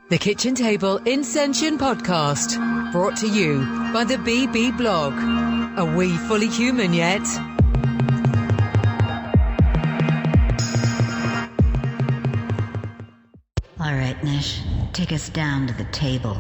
The Kitchen Table Incension Podcast, brought to you by the Bibi blog. Are we fully human yet? All right, Niish, take us down to the table.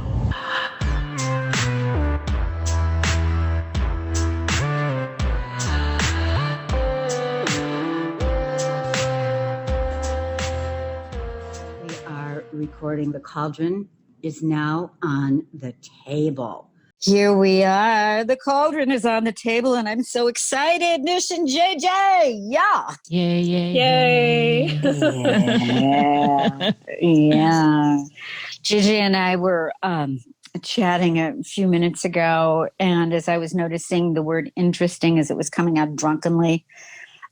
We are recording. The Cauldron is now on the table. Here we are. The Cauldron is on the table, and I'm so excited. Niish and JJ, yeah. Yay, yay, Yay. Yeah. Yeah. Gigi and I were chatting a few minutes ago, and as I was noticing the word interesting as it was coming out drunkenly,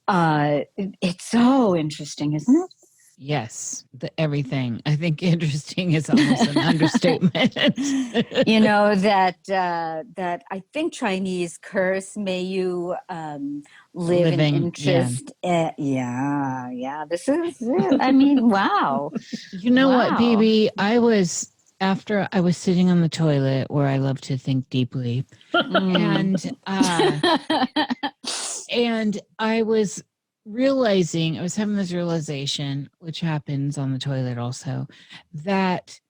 it's so interesting, isn't it? Yes, everything. I think interesting is almost an understatement. You know, that I think Chinese curse, may you live in interest. Yeah. This is it. I mean, wow. You know what, Bibi? After I was sitting on the toilet where I love to think deeply, and I was realizing, I was having this realization, which happens on the toilet also, that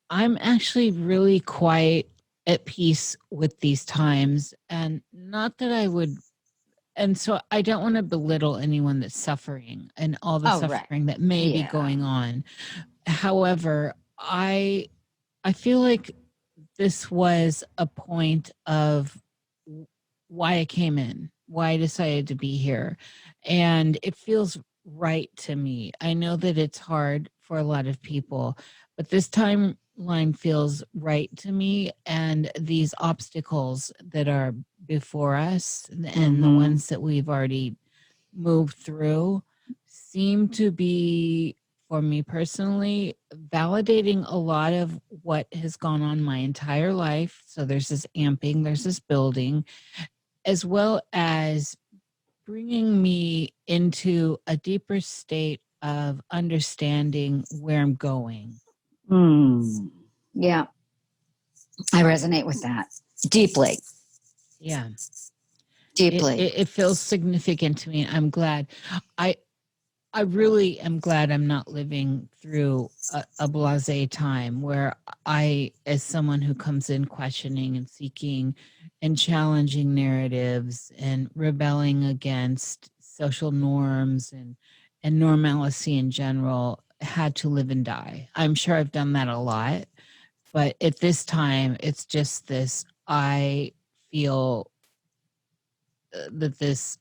I'm actually really quite at peace with these times. And not that I would, and so I don't want to belittle anyone that's suffering and all the suffering that may be going on. However, I feel like this was a point of why I came in, why I decided to be here. And it feels right to me. I know that it's hard for a lot of people, but this timeline feels right to me. And these obstacles that are before us and the ones that we've already moved through seem to be, for me personally, validating a lot of what has gone on my entire life. So there's this amping, there's this building, as well as bringing me into a deeper state of understanding where I'm going. Yeah. I resonate with that deeply. Yeah. Deeply. It feels significant to me. I'm glad. I really am glad I'm not living through a blasé time where I, as someone who comes in questioning and seeking and challenging narratives and rebelling against social norms and normalcy in general, had to live and die. I'm sure I've done that a lot, but at this time, it's just this, I feel that this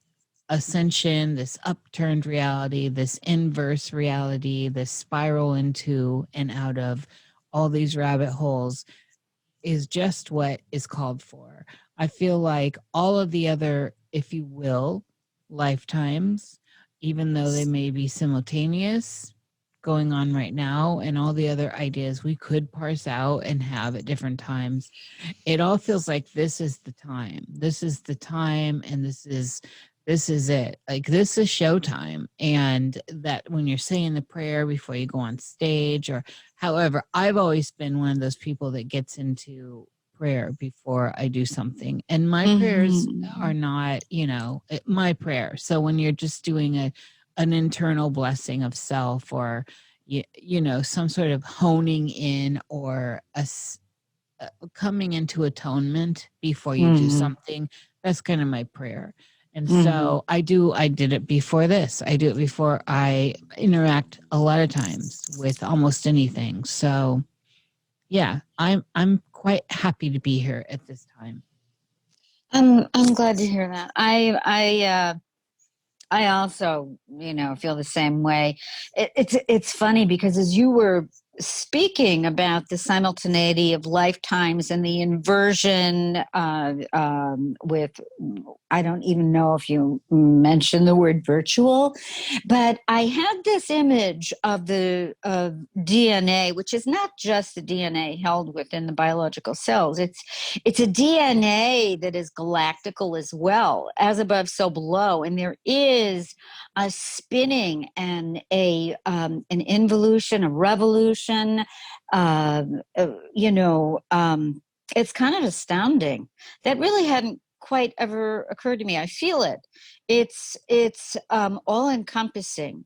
ascension, this upturned reality, this inverse reality, this spiral into and out of all these rabbit holes is just what is called for. I feel like all of the other, if you will, lifetimes, even though they may be simultaneous, going on right now, and all the other ideas we could parse out and have at different times, it all feels like this is the time. This is the time, and this is it. Like, this is showtime. And that when you're saying the prayer before you go on stage, or however, I've always been one of those people that gets into prayer before I do something. And my prayers are not, my prayer. So when you're just doing an internal blessing of self, or, some sort of honing in, or coming into atonement before you do something, that's kind of my prayer. And so I did it before this. I do it before I interact a lot of times with almost anything. So yeah, I'm quite happy to be here at this time. I'm glad to hear that. I also, feel the same way. It's funny because as you were speaking about the simultaneity of lifetimes and the inversion with, I don't even know if you mentioned the word virtual, but I had this image of the DNA, which is not just the DNA held within the biological cells. It's a DNA that is galactical as well, as above, so below, and there is a spinning and an involution, a revolution, information. Uh, it's kind of astounding. That really hadn't quite ever occurred to me. I feel it. It's all encompassing.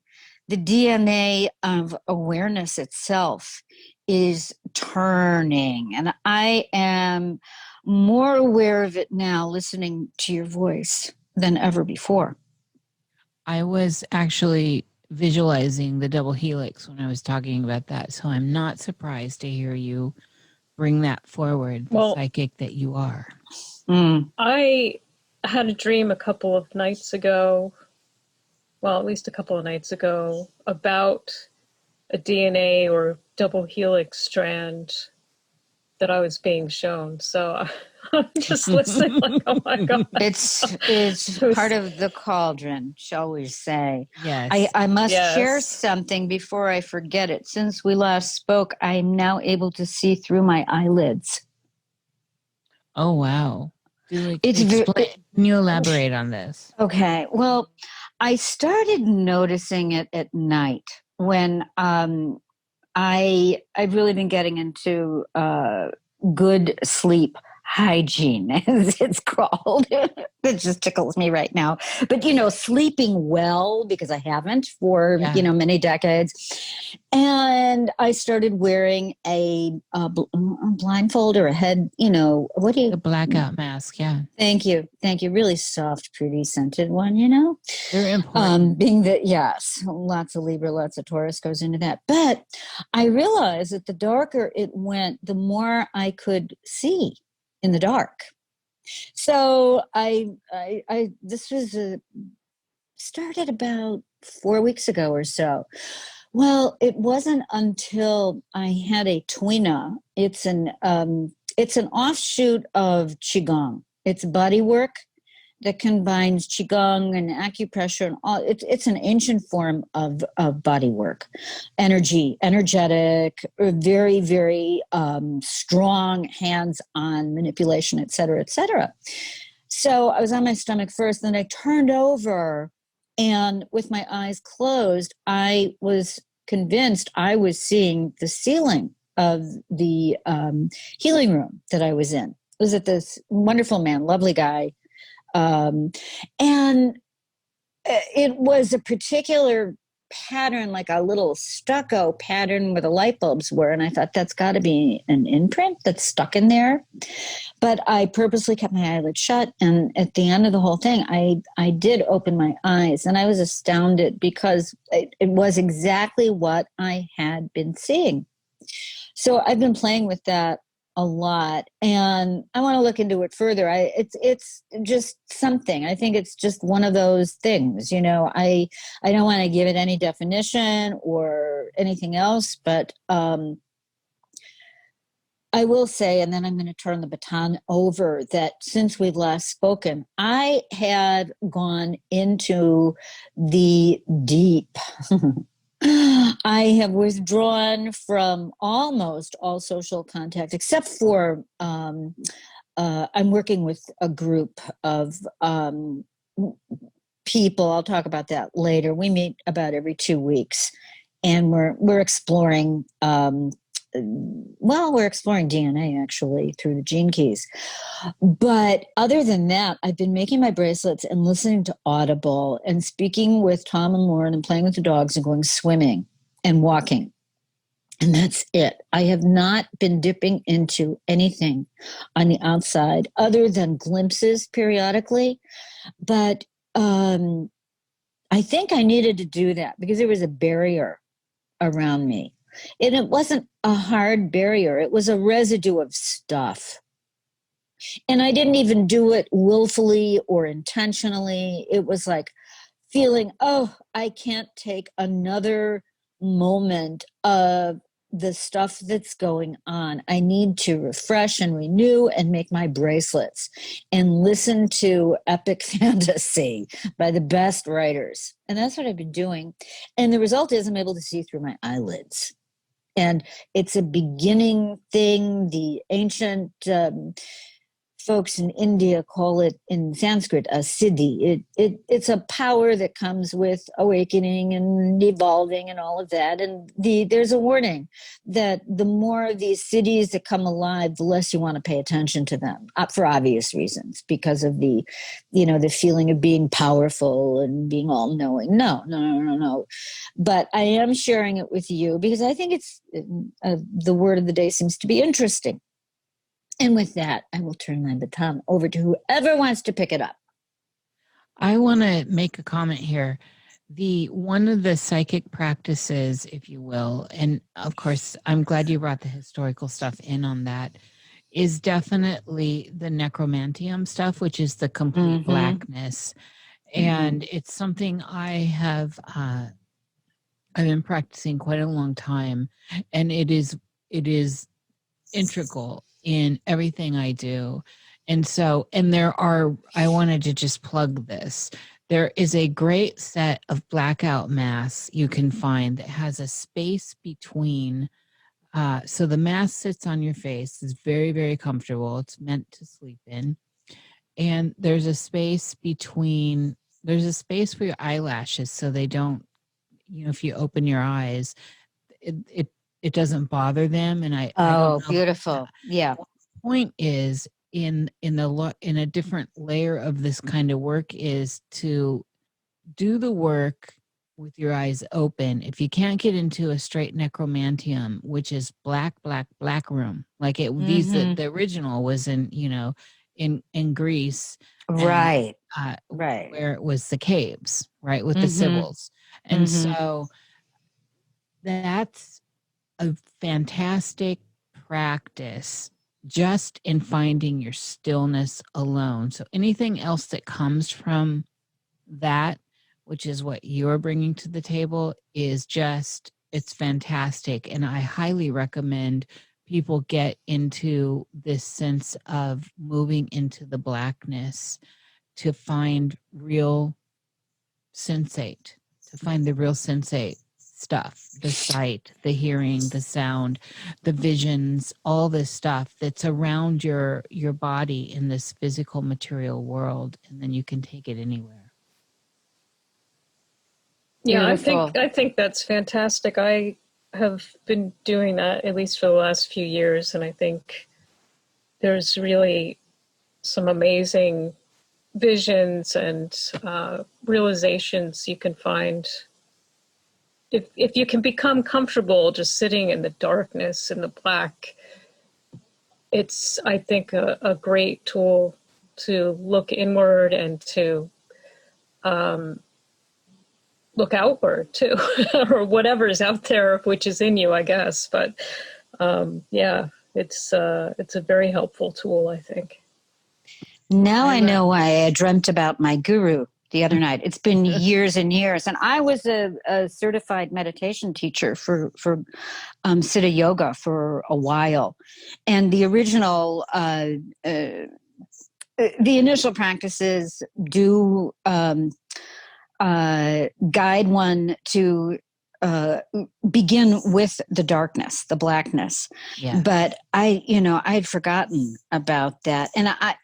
The DNA of awareness itself is turning, and I am more aware of it now listening to your voice than ever before. I was actually visualizing the double helix when I was talking about that, so I'm not surprised to hear you bring that forward, the psychic that you are. I had a dream a couple of nights ago, well, at least a couple of nights ago, about a DNA or double helix strand that I was being shown. So I'm just listening like, oh my God. It's part of the cauldron, shall we say. Yes. I must share something before I forget it. Since we last spoke, I'm now able to see through my eyelids. Oh, wow. Can you elaborate on this? Okay. Well, I started noticing it at night when I've really been getting into good sleep hygiene, as it's called. It just tickles me right now. But, sleeping well, because I haven't for, many decades. And I started wearing a blindfold or a head, A blackout mask, yeah. Thank you. Really soft, pretty scented one, Very important. Being that, yes, lots of Libra, lots of Taurus goes into that. But I realized that the darker it went, the more I could see in the dark. So this was started about 4 weeks ago or so. Well, it wasn't until I had a twina. It's an offshoot of Qigong. It's body work that combines Qigong and acupressure and all. It's an ancient form of body work, energetic, very, very strong hands-on manipulation, et cetera, et cetera. So I was on my stomach first, then I turned over, and with my eyes closed, I was convinced I was seeing the ceiling of the healing room that I was in. It was at this wonderful man, lovely guy. And it was a particular pattern, like a little stucco pattern where the light bulbs were. And I thought that's got to be an imprint that's stuck in there. But I purposely kept my eyelids shut. And at the end of the whole thing, I did open my eyes, and I was astounded because it was exactly what I had been seeing. So I've been playing with that a lot, and I want to look into it further. It's just something. I think it's just one of those things, I don't want to give it any definition or anything else, but I will say, and then I'm going to turn the baton over, that since we've last spoken, I had gone into the deep. I have withdrawn from almost all social contact, except for I'm working with a group of people. I'll talk about that later. We meet about every 2 weeks, and we're exploring. We're exploring DNA actually through the gene keys. But other than that, I've been making my bracelets and listening to Audible and speaking with Tom and Lauren and playing with the dogs and going swimming and walking. And that's it. I have not been dipping into anything on the outside other than glimpses periodically. But I think I needed to do that because there was a barrier around me. And it wasn't a hard barrier. It was a residue of stuff. And I didn't even do it willfully or intentionally. It was like feeling, I can't take another moment of the stuff that's going on. I need to refresh and renew and make my bracelets and listen to epic fantasy by the best writers. And that's what I've been doing. And the result is I'm able to see through my eyelids. And it's a beginning thing. The ancient folks in India call it in Sanskrit a siddhi. It's a power that comes with awakening and evolving and all of that. And there's a warning that the more these siddhis that come alive, the less you want to pay attention to them, for obvious reasons, because of the feeling of being powerful and being all knowing. No. But I am sharing it with you because I think it's the word of the day seems to be interesting. And with that, I will turn my baton over to whoever wants to pick it up. I want to make a comment here. One of the psychic practices, if you will, and of course, I'm glad you brought the historical stuff in on that, is definitely the necromantium stuff, which is the complete blackness. And it's something I've been practicing quite a long time, and it is integral in everything I do. And I wanted to just plug this. There is a great set of blackout masks you can find that has a space between. So the mask sits on your face. It's very, very comfortable. It's meant to sleep in. And there's a space for your eyelashes so they don't, if you open your eyes, it doesn't bother them. And I don't know. Beautiful. Yeah. The point is in a different layer of this kind of work is to do the work with your eyes open. If you can't get into a straight necromantium, which is black room, like the original was in Greece, right, and, right, where it was the caves, right, with the Sibyls, and so that's a fantastic practice just in finding your stillness alone. So anything else that comes from that, which is what you're bringing to the table, it's fantastic. And I highly recommend people get into this sense of moving into the blackness to find the real sensate stuff, the sight, the hearing, the sound, the visions, all this stuff that's around your body in this physical material world, and then you can take it anywhere. Yeah, I think that's fantastic. I have been doing that at least for the last few years, and I think there's really some amazing visions and realizations you can find if you can become comfortable just sitting in the darkness and the black. It's, I think, a great tool to look inward and to look outward too, or whatever is out there, which is in you, I guess. But yeah, it's a very helpful tool, I think. Now I know why I dreamt about my guru the other night. It's been years and years. And I was a certified meditation teacher for Siddha Yoga for a while. And the original, the initial practices do guide one to begin with the darkness, the blackness. Yeah. But I'd forgotten about that. And I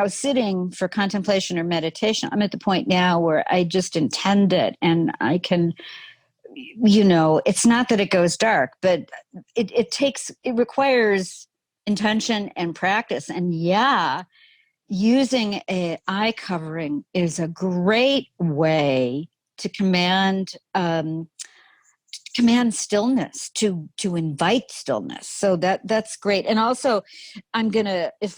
sitting for contemplation or meditation, I'm at the point now where I just intend it, and I can, it's not that it goes dark, but it requires intention and practice. And using an eye covering is a great way to command stillness, to invite stillness. So that's great. And also, I'm gonna, if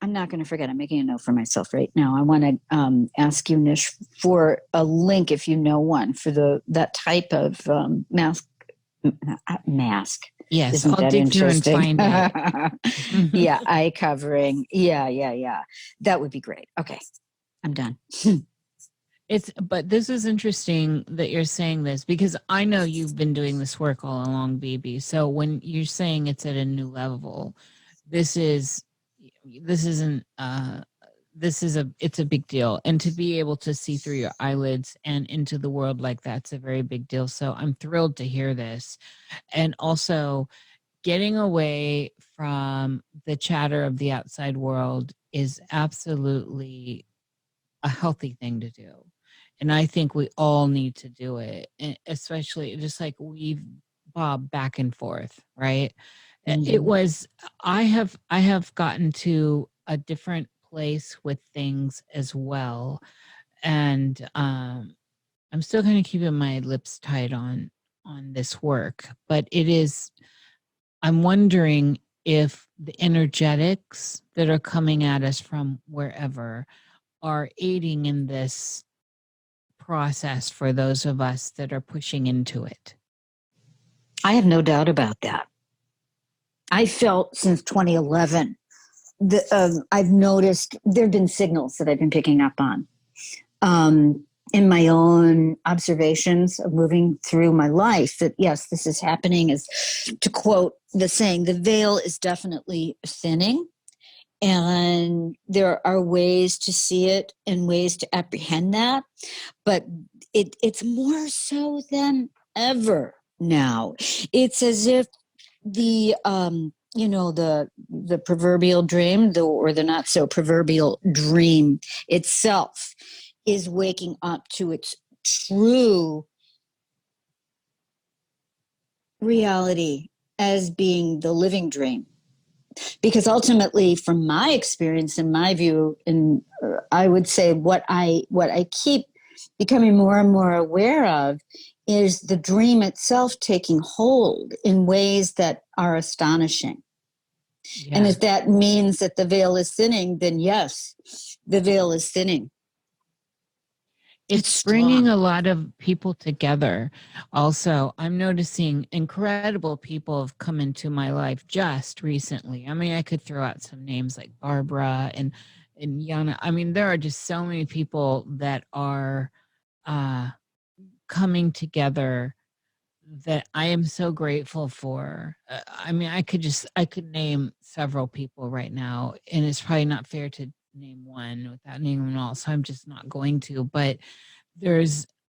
I'm not gonna forget, I'm making a note for myself right now. I want to ask you, Niish, for a link, if you know one, for that type of mask. Yes, Isn't I'll that dig through and interesting? find it. Yeah, eye covering. Yeah. That would be great. Okay, I'm done. But this is interesting that you're saying this, because I know you've been doing this work all along, Bibi. So when you're saying it's at a new level, it's a big deal. And to be able to see through your eyelids and into the world like that's a very big deal. So I'm thrilled to hear this. And also, getting away from the chatter of the outside world is absolutely a healthy thing to do. And I think we all need to do it, especially just like we've bobbed back and forth, right? It was, I have gotten to a different place with things as well. And I'm still kind of keeping my lips tight on this work, but I'm wondering if the energetics that are coming at us from wherever are aiding in this process for those of us that are pushing into it. I have no doubt about that. I felt since 2011, I've noticed there have been signals that I've been picking up on in my own observations of moving through my life, that yes, this is happening. Is, to quote the saying, the veil is definitely thinning. And there are ways to see it and ways to apprehend that. But it's more so than ever now. It's as if the the proverbial dream, or the not so proverbial dream itself, is waking up to its true reality as being the living dream. Because ultimately, from my experience and my view, and I would say what I keep becoming more and more aware of, is the dream itself taking hold in ways that are astonishing. Yeah. And if that means that the veil is thinning, then yes, the veil is thinning. It's bringing a lot of people together. Also, I'm noticing incredible people have come into my life just recently. I mean, I could throw out some names like Barbara and Yana. I mean, there are just so many people that are coming together that I am so grateful for. I mean, I could name several people right now, and it's probably not fair to name one without naming them all, so I'm just not going to. But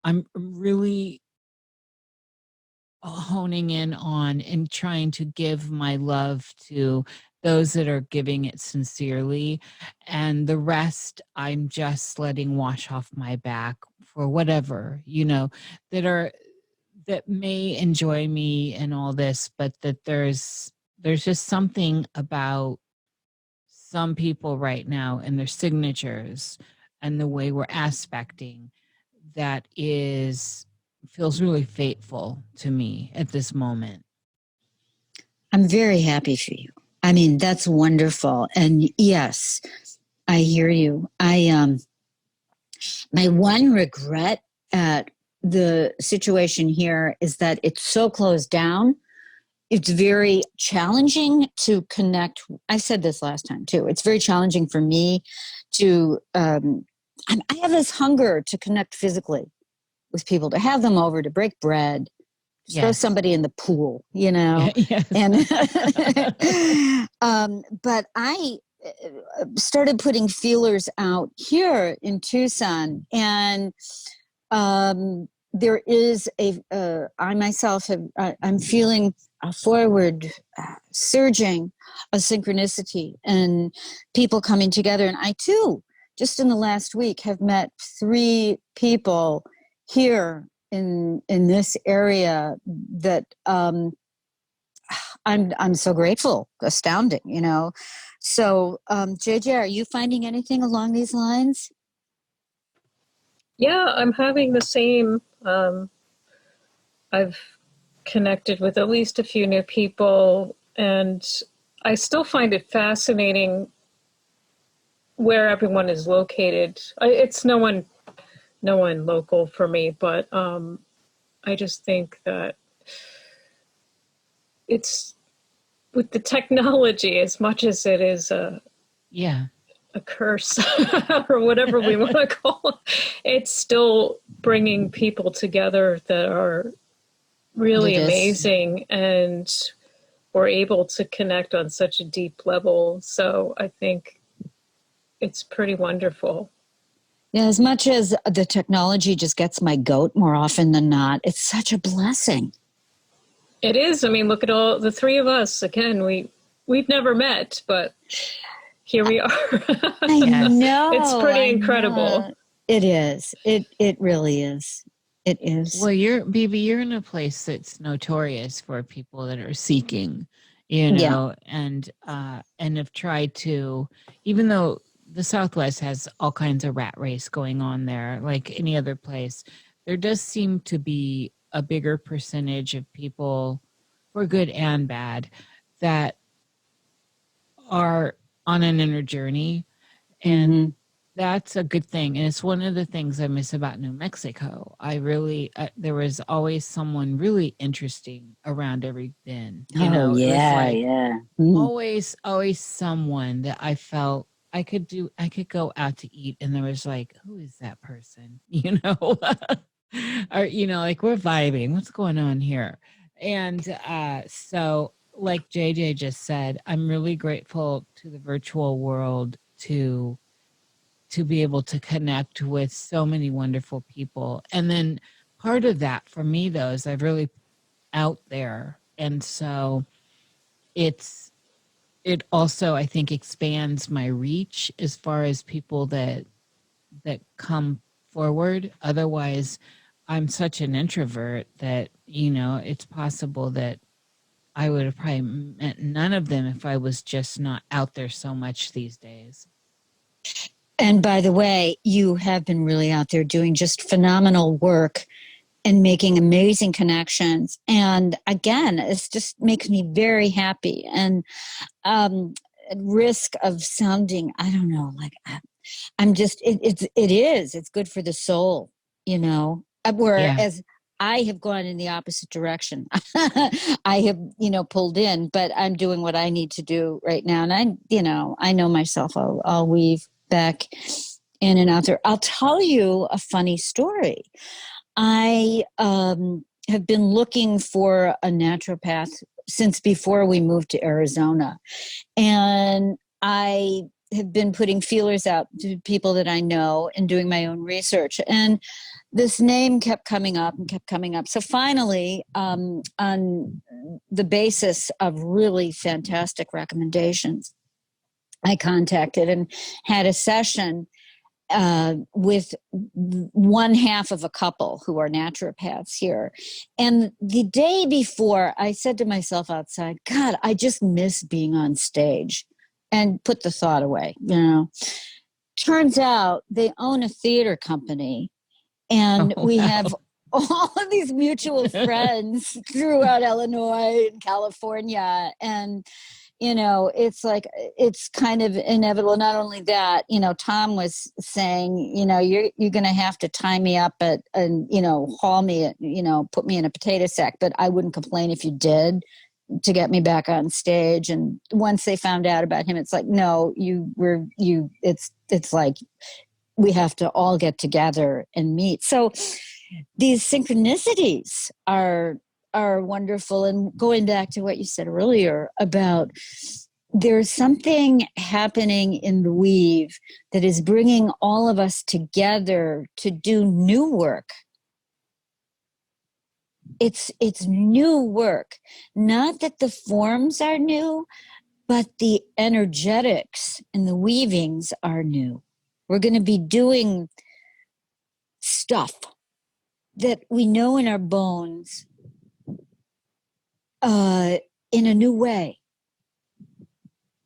I'm really honing in on and trying to give my love to those that are giving it sincerely, and the rest I'm just letting wash off my back for whatever, that may enjoy me and all this, but that there's just something about some people right now and their signatures and the way we're aspecting that feels really fateful to me at this moment. I'm very happy for you. I mean, that's wonderful. And yes, I hear you. My one regret at the situation here is that it's so closed down. It's very challenging to connect. I said this last time too. It's very challenging for me to, I have this hunger to connect physically with people, to have them over, to break bread, to throw somebody in the pool, Yes. And, but I started putting feelers out here in Tucson, and there is I myself I'm feeling a forward surging of synchronicity and people coming together. And I too, just in the last week, have met 3 people here in this area that I'm so grateful, astounding, So JJ, are you finding anything along these lines? Yeah, I'm having the same. I've connected with at least a few new people, and I still find it fascinating where everyone is located. It's no one local for me, but I just think that it's, with the technology, as much as it is a curse or whatever we want to call it, it's still bringing people together that are really amazing, and we're able to connect on such a deep level. So I think it's pretty wonderful. Yeah, as much as the technology just gets my goat more often than not, it's such a blessing. It is. I mean, look at all the three of us. Again, we've never met, but here we are. I know. It's pretty I incredible. know. It is. It really is. It is. Well, you're in a place that's notorious for people that are seeking, you know, and have tried to, even though the Southwest has all kinds of rat race going on there, like any other place, there does seem to be a bigger percentage of people, for good and bad, that are on an inner journey. And Mhm. that's a good thing. And it's one of the things I miss about New Mexico. I really, there was always someone really interesting around every bend. You know, it was like always someone that I felt I could go out to eat and there was like, who is that person? You know, or, you know, like we're vibing. What's going on here? And so, like JJ just said, I'm really grateful to the virtual world to be able to connect with so many wonderful people. And then part of that for me though is I've really out there. And so it also I think expands my reach as far as people that come forward. Otherwise, I'm such an introvert that, you know, it's possible that I would have probably met none of them if I was just not out there so much these days. And by the way, you have been really out there doing just phenomenal work and making amazing connections. And again, it just makes me very happy. And at risk of sounding, I don't know, like I'm just, it's good for the soul, you know, whereas I have gone in the opposite direction. I have, you know, pulled in, but I'm doing what I need to do right now. And I know myself, I'll weave back in and out there. I'll tell you a funny story. I have been looking for a naturopath since before we moved to Arizona. And I have been putting feelers out to people that I know and doing my own research. And this name kept coming up and kept coming up. So finally, on the basis of really fantastic recommendations, I contacted and had a session with one half of a couple who are naturopaths here. And the day before, I said to myself outside, God, I just miss being on stage, and put the thought away, you know. Turns out they own a theater company, and we have all of these mutual friends throughout Illinois and California. And you know, it's like, it's kind of inevitable. Not only that, you know, Tom was saying, you know, you're going to have to tie me up and, you know, haul me, you know, put me in a potato sack, but I wouldn't complain if you did, to get me back on stage. And once they found out about him, it's like, no, it's like, we have to all get together and meet. So these synchronicities are wonderful. And going back to what you said earlier about there's something happening in the weave that is bringing all of us together to do new work. It's new work. Not that the forms are new, but the energetics and the weavings are new. We're going to be doing stuff that we know in our bones in a new way,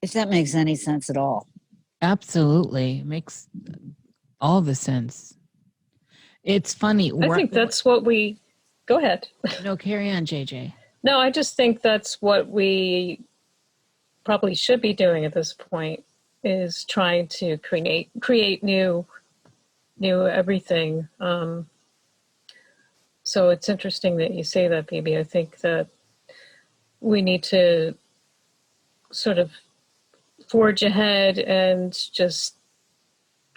if that makes any sense at all. Absolutely. It makes all the sense. It's funny. I think that's what we... Go ahead. No, carry on, JJ. No, I just think that's what we probably should be doing at this point, is trying to create new everything. So it's interesting that you say that, Bibi. I think that we need to sort of forge ahead and just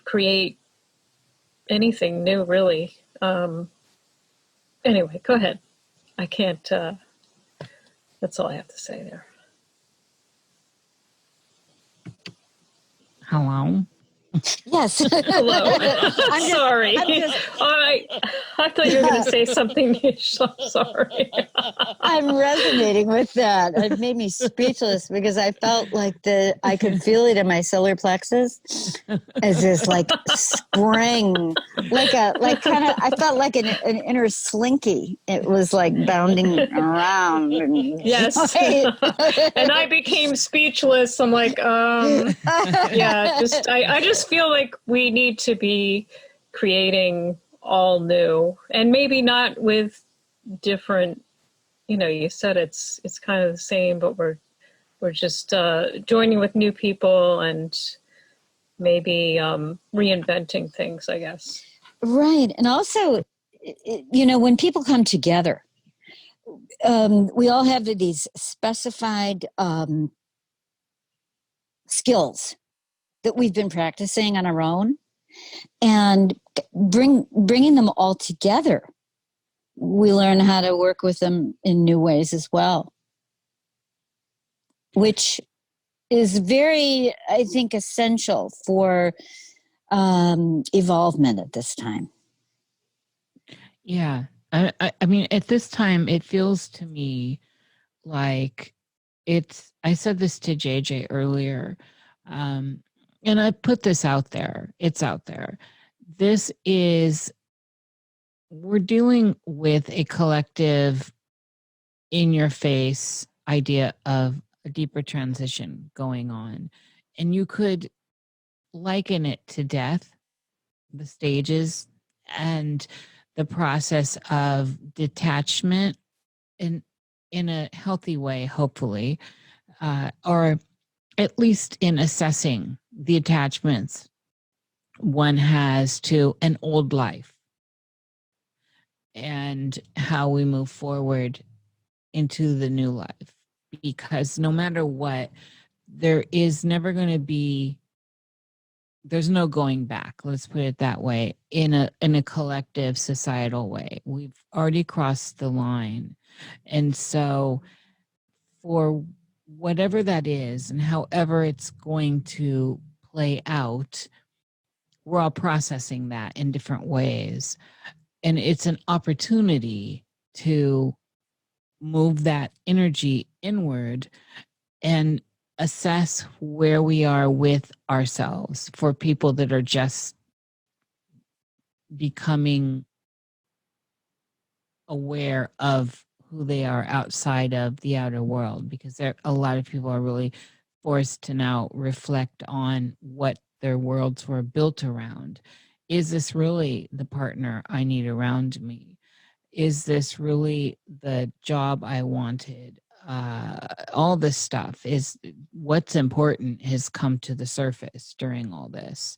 create anything new, really. Anyway, go ahead. I can't, that's all I have to say there. Hello? Yes. Hello. Sorry. I'm just, I thought you were going to say something, Niish. I'm sorry. I'm resonating with that. It made me speechless because I felt like I could feel it in my solar plexus as this like spring, I felt like an inner slinky. It was like bounding around. Yes. And I became speechless. I'm like, yeah, I just feel like we need to be creating all new, and maybe not with different, you said it's kind of the same, but we're just joining with new people and maybe reinventing things, I guess. Right. And also, when people come together, we all have these specified skills that we've been practicing on our own, and bringing them all together, we learn how to work with them in new ways as well, which is very, I think, essential for evolvement at this time. Yeah. I mean, at this time, it feels to me like I said this to JJ earlier, and I put this out there. It's out there. We're dealing with a collective in your face idea of a deeper transition going on. And you could liken it to death, the stages, and the process of detachment in a healthy way, hopefully, or at least in assessing the attachments one has to an old life and how we move forward into the new life. Because no matter what, there is never going to be, there's no going back, let's put it that way, in a collective societal way. We've already crossed the line. And so for whatever that is and however it's going to play out, we're all processing that in different ways. And it's an opportunity to move that energy inward and assess where we are with ourselves for people that are just becoming aware of who they are outside of the outer world, because a lot of people are really forced to now reflect on what their worlds were built around. Is this really the partner I need around me? Is this really the job I wanted? All this stuff is what's important has come to the surface during all this.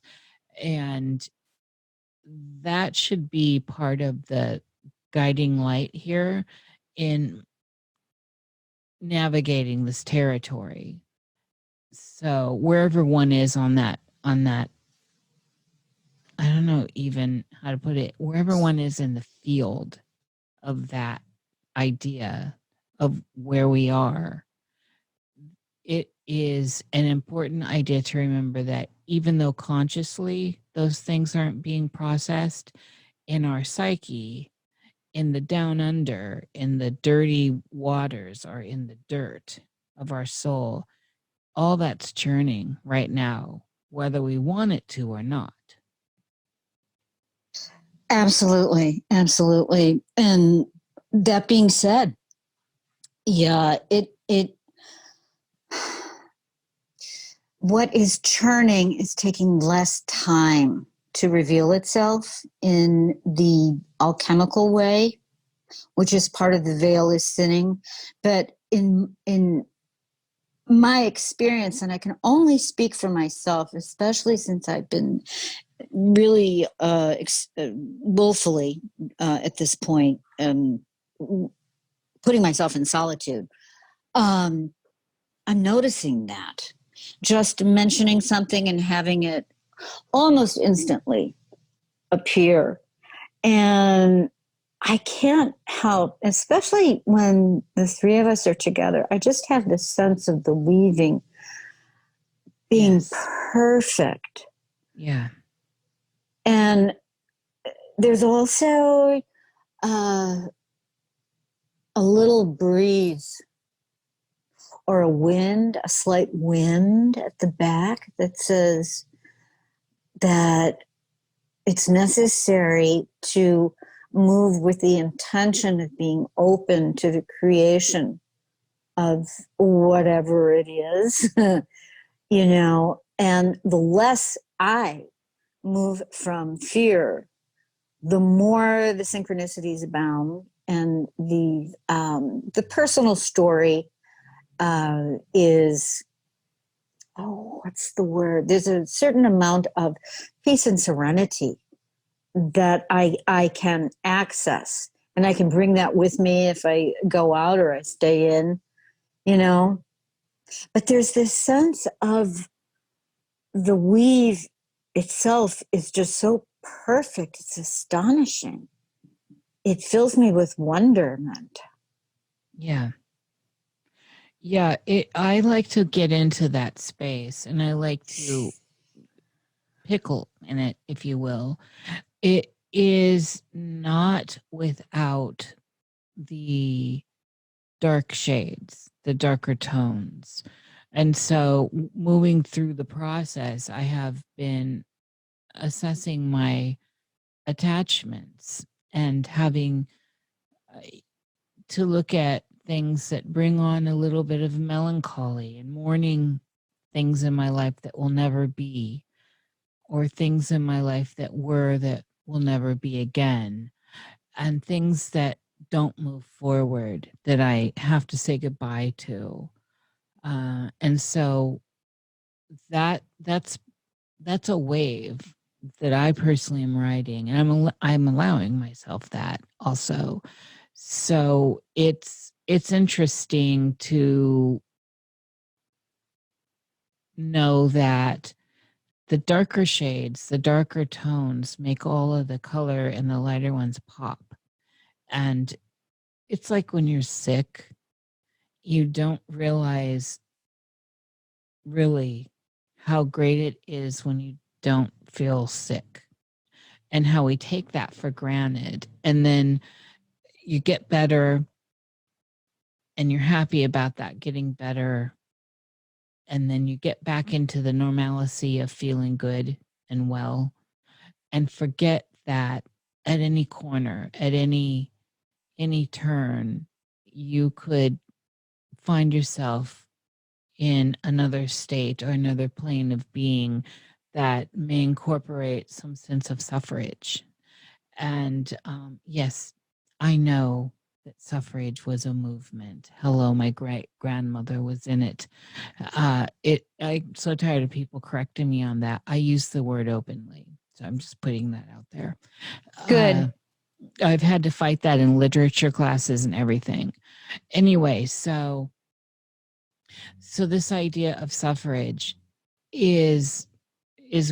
And that should be part of the guiding light here in navigating this territory. So wherever one is on that, I don't know even how to put it, wherever one is in the field of that idea of where we are, it is an important idea to remember that even though consciously those things aren't being processed in our psyche, in the down under, in the dirty waters, or in the dirt of our soul, all that's churning right now, whether we want it to or not. Absolutely. Absolutely. And that being said, yeah, what is churning is taking less time to reveal itself in the alchemical way, which is part of the veil is thinning. But in my experience, and I can only speak for myself, especially since I've been really willfully at this point putting myself in solitude, I'm noticing that just mentioning something and having it almost instantly appear. And I can't help, especially when the three of us are together, I just have this sense of the weaving being Yes. perfect. Yeah. And there's also a little breeze or a slight wind at the back that says that it's necessary to move with the intention of being open to the creation of whatever it is, and the less I move from fear, the more the synchronicities abound, and the personal story is, what's the word? There's a certain amount of peace and serenity that I can access, and I can bring that with me if I go out or I stay in, But there's this sense of the weave itself is just so perfect. It's astonishing. It fills me with wonderment. Yeah. Yeah, I like to get into that space, and I like to pickle in it, if you will. It is not without the dark shades, the darker tones. And so moving through the process, I have been assessing my attachments and having to look at things that bring on a little bit of melancholy and mourning things in my life that will never be, or things in my life that will never be again, and things that don't move forward that I have to say goodbye to. And so that's a wave that I personally am riding, and I'm allowing myself that also. So it's interesting to know that the darker shades, the darker tones make all of the color and the lighter ones pop. And it's like when you're sick, you don't realize really how great it is when you don't feel sick, and how we take that for granted. And then you get better and you're happy about that getting better. And then you get back into the normalcy of feeling good and well, and forget that at any corner, at any turn, you could find yourself in another state or another plane of being that may incorporate some sense of suffrage. And yes, I know that suffrage was a movement. Hello, my great grandmother was in it. I'm so tired of people correcting me on that. I use the word openly, so I'm just putting that out there. Good. I've had to fight that in literature classes and everything. Anyway, so this idea of suffrage is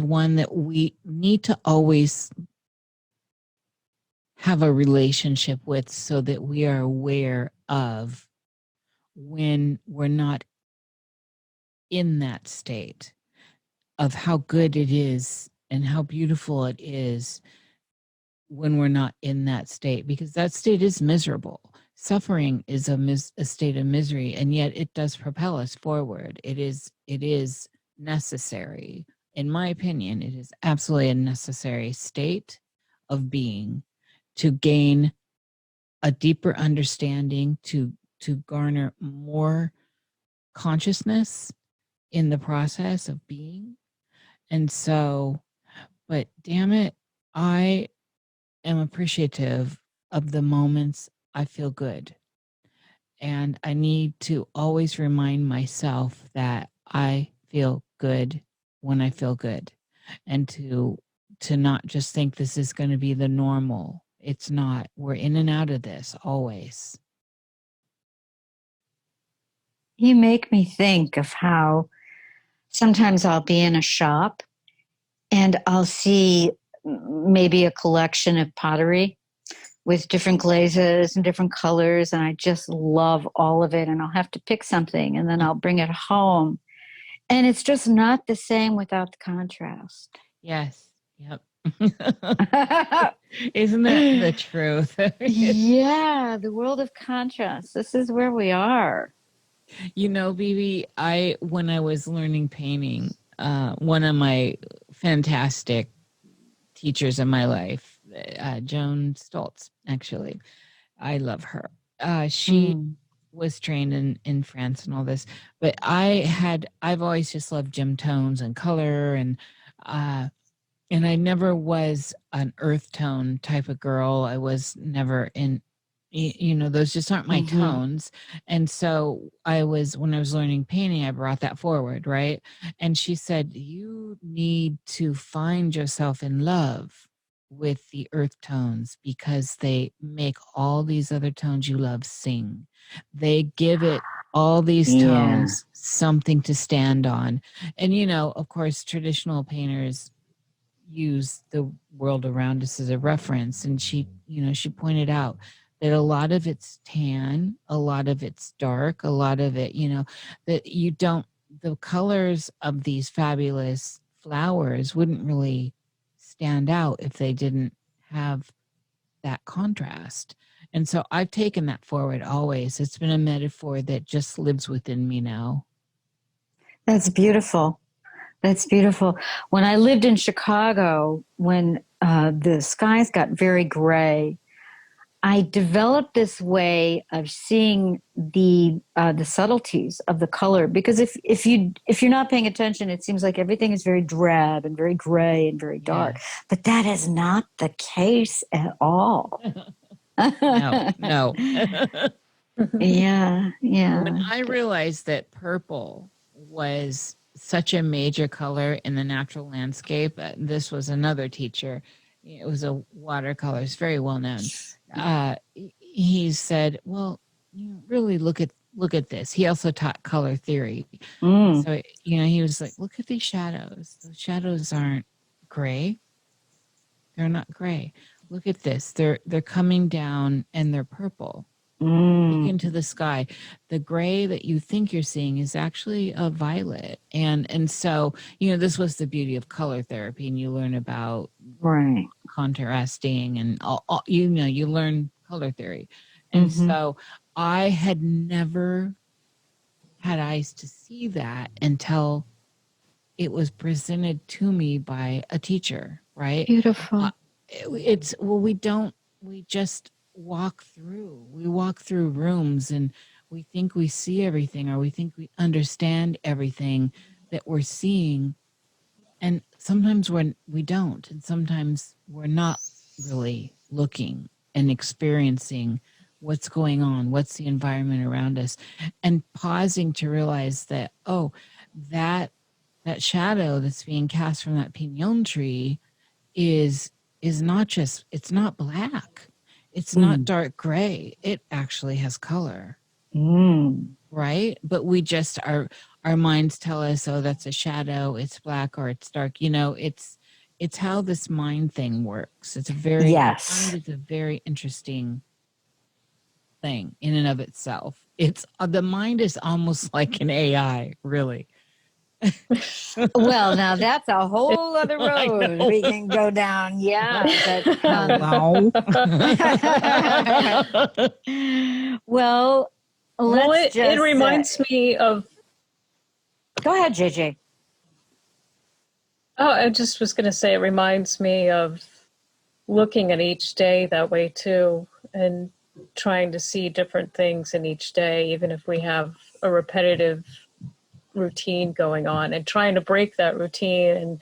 one that we need to always have a relationship with, so that we are aware of when we're not in that state, of how good it is and how beautiful it is when we're not in that state, because that state is miserable. Suffering is a state of misery, and yet it does propel us forward. It is necessary. In my opinion, it is absolutely a necessary state of being to gain a deeper understanding, to garner more consciousness in the process of being. And so, but damn it, I am appreciative of the moments I feel good. And I need to always remind myself that I feel good when I feel good, and to not just think this is going to be the normal. It's not. We're in and out of this always. You make me think of how sometimes I'll be in a shop and I'll see maybe a collection of pottery with different glazes and different colors, and I just love all of it, and I'll have to pick something and then I'll bring it home, and it's just not the same without the contrast. Yes. Yep. Isn't that the truth? Yeah, the world of contrast. This is where we are. You know, Bibi, when I was learning painting, one of my fantastic teachers in my life, Joan Stoltz, actually, I love her. She was trained in France and all this, but I've always just loved gem tones and color, and I never was an earth tone type of girl. I was never in, those just aren't my tones. And so when I was learning painting, I brought that forward, right? And she said, you need to find yourself in love with the earth tones because they make all these other tones you love sing. They give it all these tones something to stand on. And, of course, traditional painters use the world around us as a reference. And she pointed out that a lot of it's tan, a lot of it's dark, a lot of it, that the colors of these fabulous flowers wouldn't really stand out if they didn't have that contrast. And so I've taken that forward always. It's been a metaphor that just lives within me now. That's beautiful. That's beautiful. When I lived in Chicago, when the skies got very gray, I developed this way of seeing the subtleties of the color. Because if you're not paying attention, it seems like everything is very drab and very gray and very dark. Yes. But that is not the case at all. No. Yeah. When I realized that purple was such a major color in the natural landscape, this was another teacher. It was a watercolor. It's very well known. He said, "Well, you really look at this." He also taught color theory. So he was like, "Look at these shadows. Those shadows aren't gray. They're not gray. Look at this. They're coming down and they're purple." Look into the sky. The gray that you think you're seeing is actually a violet. And so, this was the beauty of color therapy, and you learn about contrasting and all, you learn color theory. And so I had never had eyes to see that until it was presented to me by a teacher, right? Beautiful. We just walk through rooms and we think we see everything, or we think we understand everything that we're seeing, and sometimes we don't, and sometimes we're not really looking and experiencing what's going on, what's the environment around us, and pausing to realize that that shadow that's being cast from that pinon tree is not just, it's not black. It's not dark gray. It actually has color. Right? But we just, our minds tell us, oh, that's a shadow, it's black or it's dark. It's how this mind thing works. It's it's a very interesting thing in and of itself. It's the mind is almost like an AI, really. Well, now that's a whole other road we can go down. Yeah. Well, it reminds me of. Go ahead, JJ. Oh, I just was going to say it reminds me of looking at each day that way too, and trying to see different things in each day, even if we have a repetitive routine going on, and trying to break that routine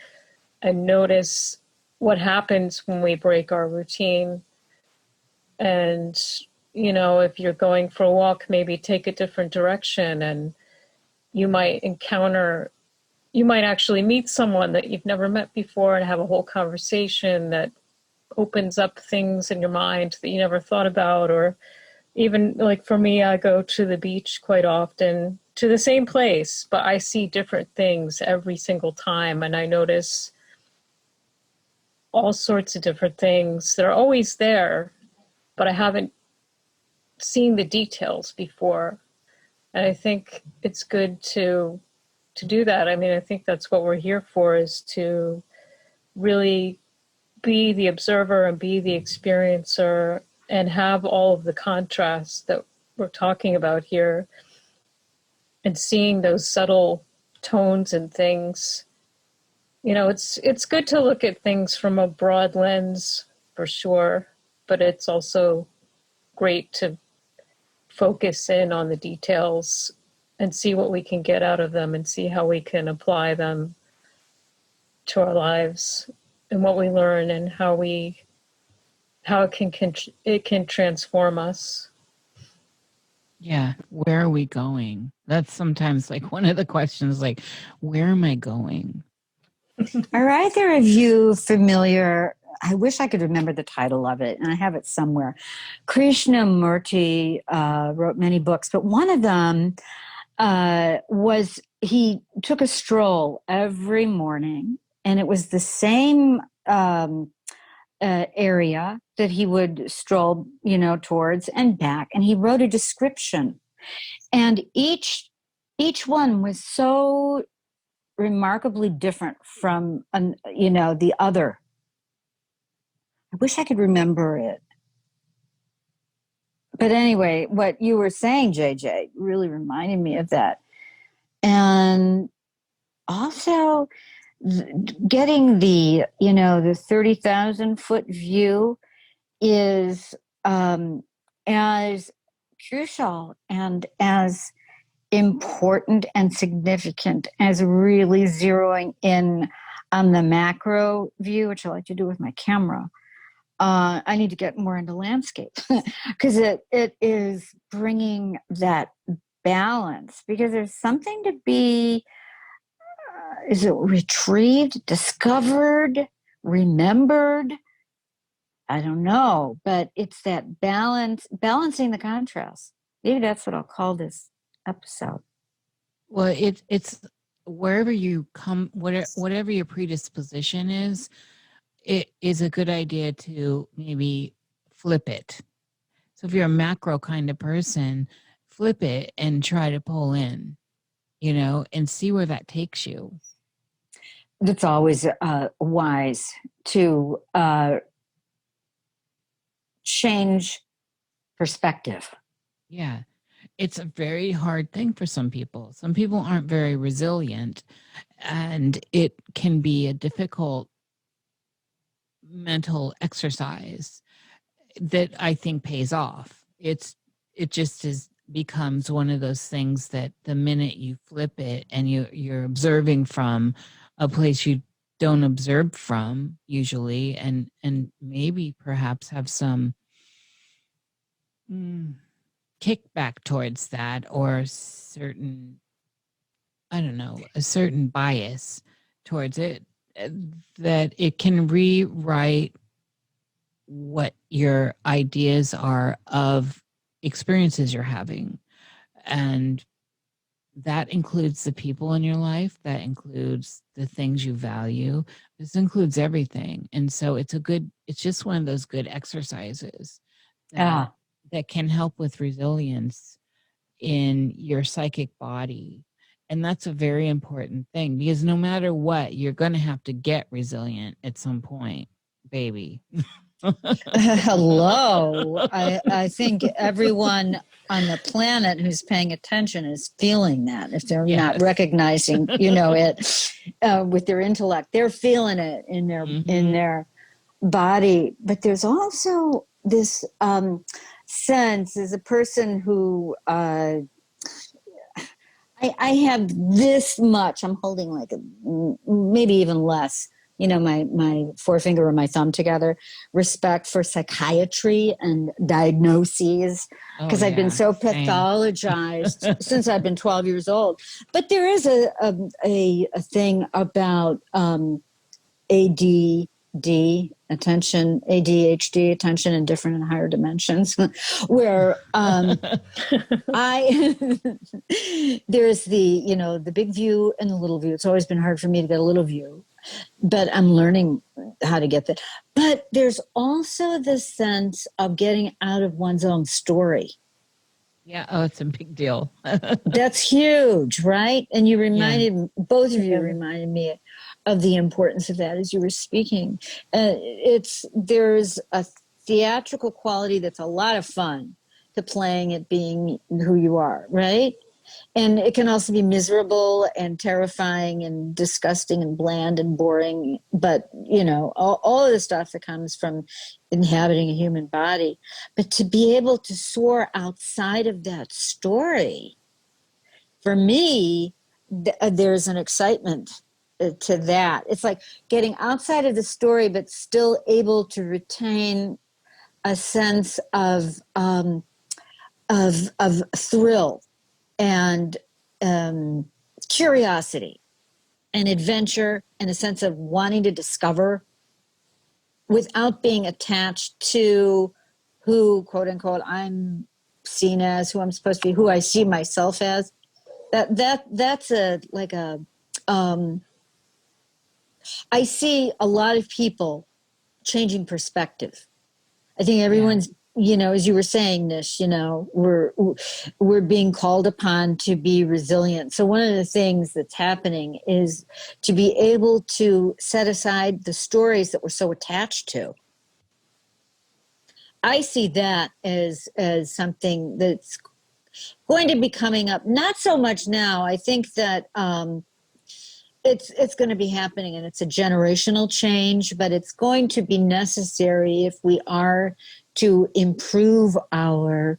and notice what happens when we break our routine. And, if you're going for a walk, maybe take a different direction, and you might actually meet someone that you've never met before and have a whole conversation that opens up things in your mind that you never thought about. Or even like for me, I go to the beach quite often, to the same place, but I see different things every single time. And I notice all sorts of different things. They're always there, but I haven't seen the details before. And I think it's good to do that. I mean, I think that's what we're here for, is to really be the observer and be the experiencer and have all of the contrasts that we're talking about here, and seeing those subtle tones and things. It's good to look at things from a broad lens for sure, but it's also great to focus in on the details and see what we can get out of them and see how we can apply them to our lives and what we learn and how it can transform us. Yeah. Where are we going? That's sometimes like one of the questions, like, where am I going? Are either of you familiar? I wish I could remember the title of it, and I have it somewhere. Krishnamurti wrote many books, but one of them was he took a stroll every morning, and it was the same area that he would stroll, towards and back, and he wrote a description, and each one was so remarkably different from the other. I wish I could remember it. But anyway, what you were saying, JJ, really reminded me of that. And also getting the 30,000 foot view is as crucial and as important and significant as really zeroing in on the macro view, which I like to do with my camera. I need to get more into landscape because it is bringing that balance, because there's something to be, is it retrieved, discovered, remembered? I don't know, but it's that balancing the contrast. Maybe that's what I'll call this episode. Well, it's wherever you come, whatever your predisposition is, it is a good idea to maybe flip it. So if you're a macro kind of person, flip it and try to pull in, and see where that takes you. It's always wise to change perspective. Yeah. It's a very hard thing for some people. Some people aren't very resilient, and it can be a difficult mental exercise that I think pays off. It just becomes one of those things that the minute you flip it and you're observing from a place you don't observe from usually, and maybe perhaps have some kickback towards that, or a certain bias towards it, that it can rewrite what your ideas are of experiences you're having. And that includes the people in your life, that includes the things you value. This includes everything. And so it's just one of those good exercises that can help with resilience in your psychic body. And that's a very important thing, because no matter what, you're going to have to get resilient at some point, baby. Hello. I think everyone on the planet who's paying attention is feeling that. If they're not recognizing, it with their intellect, they're feeling it in their body. But there's also this sense, as a person who I have this much, I'm holding like maybe even less, my forefinger and my thumb together, respect for psychiatry and diagnoses, because I've been so pathologized since I've been 12 years old. But there is a thing about ADD, ADHD, attention in different and higher dimensions, where there's the big view and the little view. It's always been hard for me to get a little view, but I'm learning how to get that. But there's also the sense of getting out of one's own story. Yeah. Oh, it's a big deal. That's huge, right? And you reminded, both of you Yeah. reminded me of the importance of that as you were speaking. There's a theatrical quality that's a lot of fun to playing at being who you are, right? And it can also be miserable and terrifying and disgusting and bland and boring. But, all of the stuff that comes from inhabiting a human body. But to be able to soar outside of that story, for me, there's an excitement to that. It's like getting outside of the story, but still able to retain a sense of thrill and curiosity and adventure and a sense of wanting to discover without being attached to who, quote unquote, I'm seen as, who I'm supposed to be, who I see myself as. That's um, I see a lot of people changing perspective. I think everyone's, as you were saying, Nish, we're being called upon to be resilient. So one of the things that's happening is to be able to set aside the stories that we're so attached to. I see that as something that's going to be coming up. Not so much now. I think that it's going to be happening, and it's a generational change, but it's going to be necessary if we are to improve our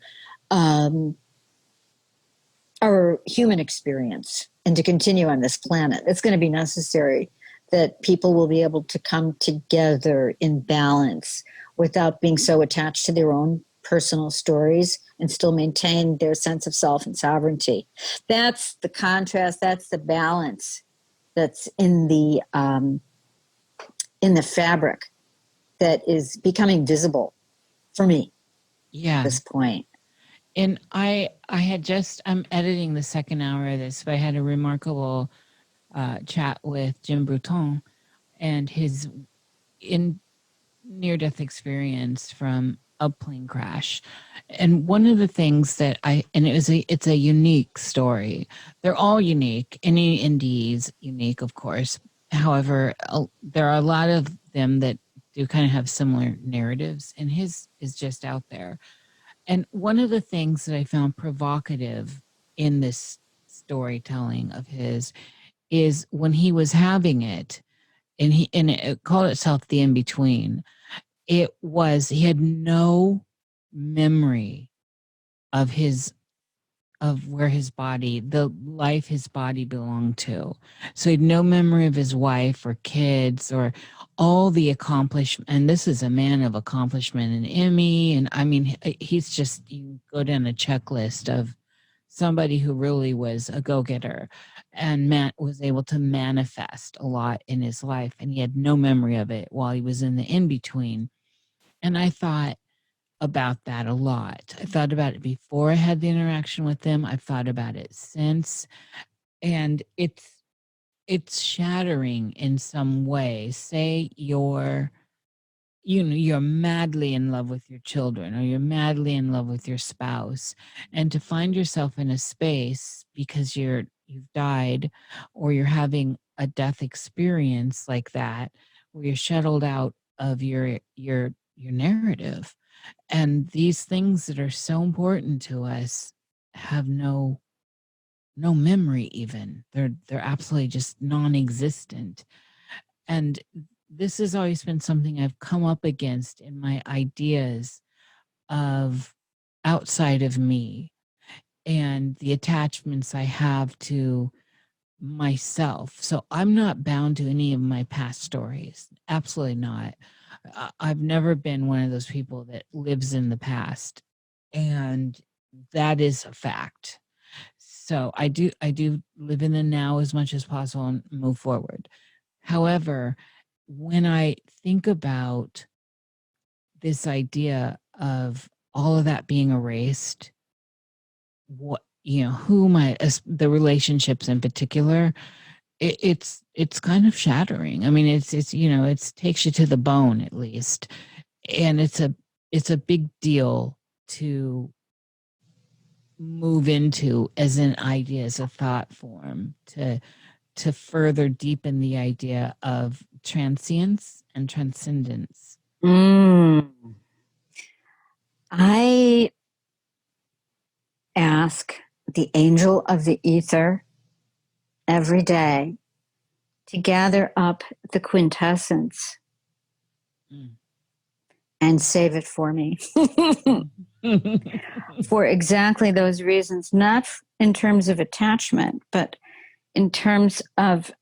human experience and to continue on this planet. It's going to be necessary that people will be able to come together in balance without being so attached to their own personal stories and still maintain their sense of self and sovereignty. That's the contrast. That's the balance that's in the fabric that is becoming visible for me at this point. And I'm editing the second hour of this, but I had a remarkable chat with Jim Bruton and his near-death experience from a plane crash. And one of the things that it's a unique story. They're all unique. Any indie is unique, of course. However, there are a lot of them that do kind of have similar narratives, and his is just out there. And one of the things that I found provocative in this storytelling of his is when he was having it, and it called itself the in-between. He had no memory of where the life his body belonged to. So he had no memory of his wife or kids or all the accomplishment. And this is a man of accomplishment, an Emmy. And I mean, he's just, you go down a checklist of somebody who really was a go-getter and was able to manifest a lot in his life. And he had no memory of it while he was in the in-between. And I thought about that a lot. I thought about it before I had the interaction with them. I've thought about it since. And it's shattering in some way. Say you're madly in love with your children, or you're madly in love with your spouse, and to find yourself in a space because you've died, or you're having a death experience like that, where you're shuttled out of your narrative, and these things that are so important to us have no memory. Even they're absolutely just non-existent. And this has always been something I've come up against in my ideas of outside of me and the attachments I have to myself. So I'm not bound to any of my past stories. Absolutely not. I've never been one of those people that lives in the past. And that is a fact. So I do live in the now as much as possible and move forward. However, when I think about this idea of all of that being erased, the relationships in particular, it's kind of shattering. I mean, it's it takes you to the bone, at least, and it's a big deal to move into as an idea, as a thought form, to further deepen the idea of transience and transcendence. I ask the angel of the ether every day to gather up the quintessence and save it for me. For exactly those reasons, not in terms of attachment, but in terms of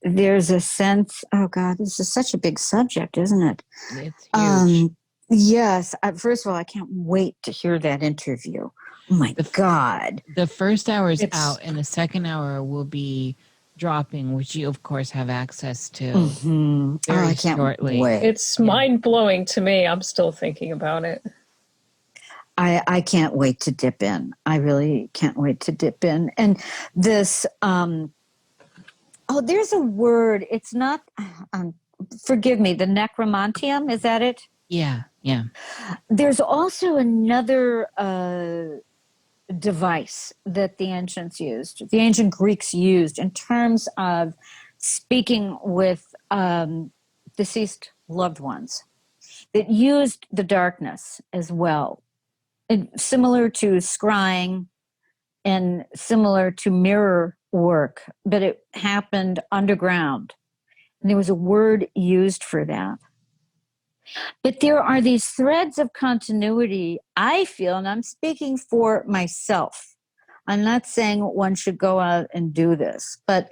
there's a sense, oh God, this is such a big subject, isn't it? It's huge. Yes. First of all, I can't wait to hear that interview. Oh my God. The first hour is out, and the second hour will be dropping, which you, of course, have access to very I can't shortly. wait. It's mind-blowing to me. I'm still thinking about it. I can't wait to dip in. I really can't wait to dip in. And this, there's a word. It's not, forgive me, the necromantium, is that it? Yeah, yeah. There's also another device that the ancients used, the ancient Greeks used in terms of speaking with deceased loved ones, that used the darkness as well. And similar to scrying and similar to mirror work, but it happened underground. And there was a word used for that. But there are these threads of continuity, I feel, and I'm speaking for myself. I'm not saying one should go out and do this, but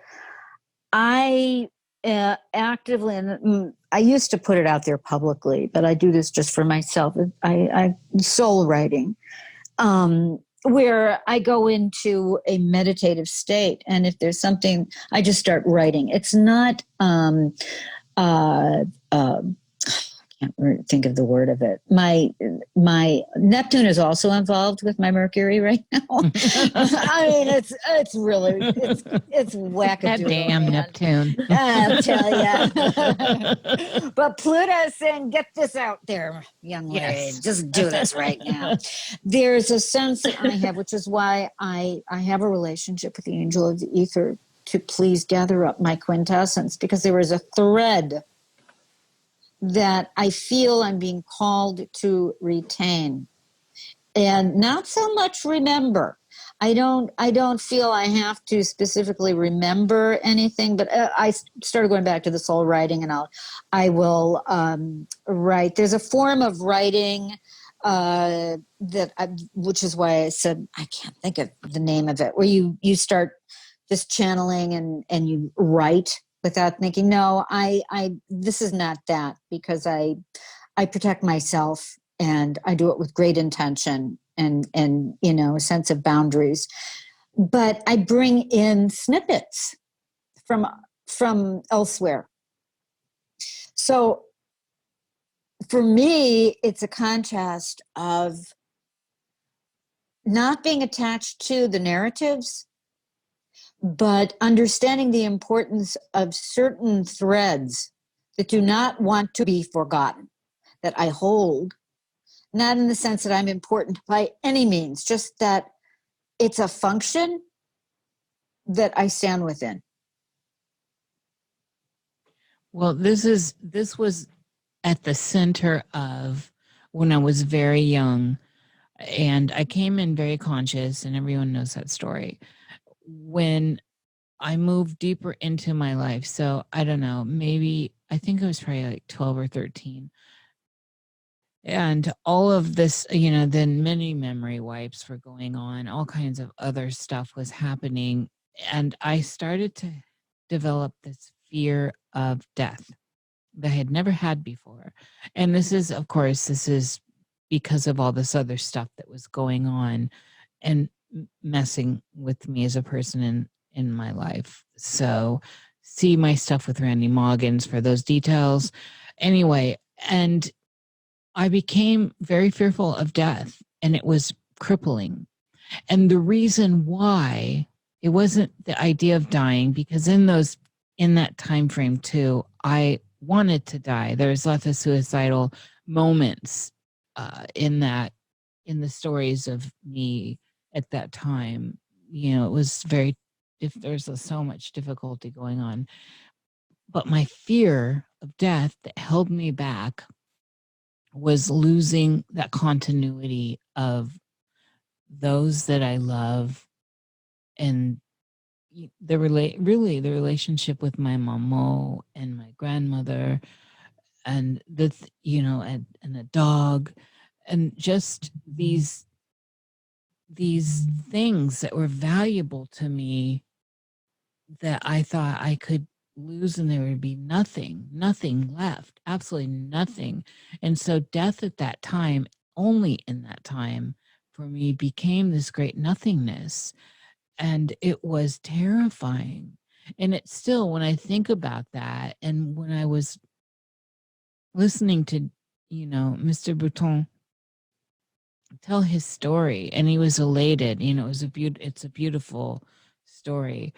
I actively, and I used to put it out there publicly, but I do this just for myself. I soul writing, where I go into a meditative state, and if there's something, I just start writing. It's not. I can't think of the word of it. My Neptune is also involved with my Mercury right now. I mean, it's really it's wackadoodle. That damn man. Neptune. I'll tell you. But Pluto's saying, "Get this out there, young lady. Yes. Just do this right now." There's a sense that I have, which is why I have a relationship with the angel of the ether to please gather up my quintessence, because there is a thread that I feel I'm being called to retain, and not so much remember. I don't feel I have to specifically remember anything, but I started going back to the soul writing, and I will write. There's a form of writing which is why I said I can't think of the name of it, where you start just channeling and you write without thinking. No, this is not that, because I protect myself, and I do it with great intention and a sense of boundaries. But I bring in snippets from elsewhere. So for me, it's a contrast of not being attached to the narratives, but understanding the importance of certain threads that do not want to be forgotten, that I hold, not in the sense that I'm important by any means, just that it's a function that I stand within. Well, this was at the center of when I was very young, and I came in very conscious, and everyone knows that story. When I moved deeper into my life, so I don't know, maybe I think it was probably like 12 or 13. And all of this, then many memory wipes were going on, all kinds of other stuff was happening. And I started to develop this fear of death that I had never had before. And this is because of all this other stuff that was going on and messing with me as a person in my life. So see my stuff with Randy Moggins for those details. Anyway, and I became very fearful of death, and it was crippling. And the reason why, it wasn't the idea of dying, because in that time frame too, I wanted to die. There's lots of suicidal moments in the stories of me at that time. You know, it was very, if there's so much difficulty going on. But my fear of death that held me back was losing that continuity of those that I love, and the really the relationship with my mamo and my grandmother, and you know, and a dog, and just these things that were valuable to me that I thought I could lose, and there would be nothing left, absolutely nothing. And so death at that time, only in that time, for me, became this great nothingness. And it was terrifying. And it's still, when I think about that, and when I was listening to, you know, Mr. Bouton tell his story, and he was elated, you know, it's a beautiful story.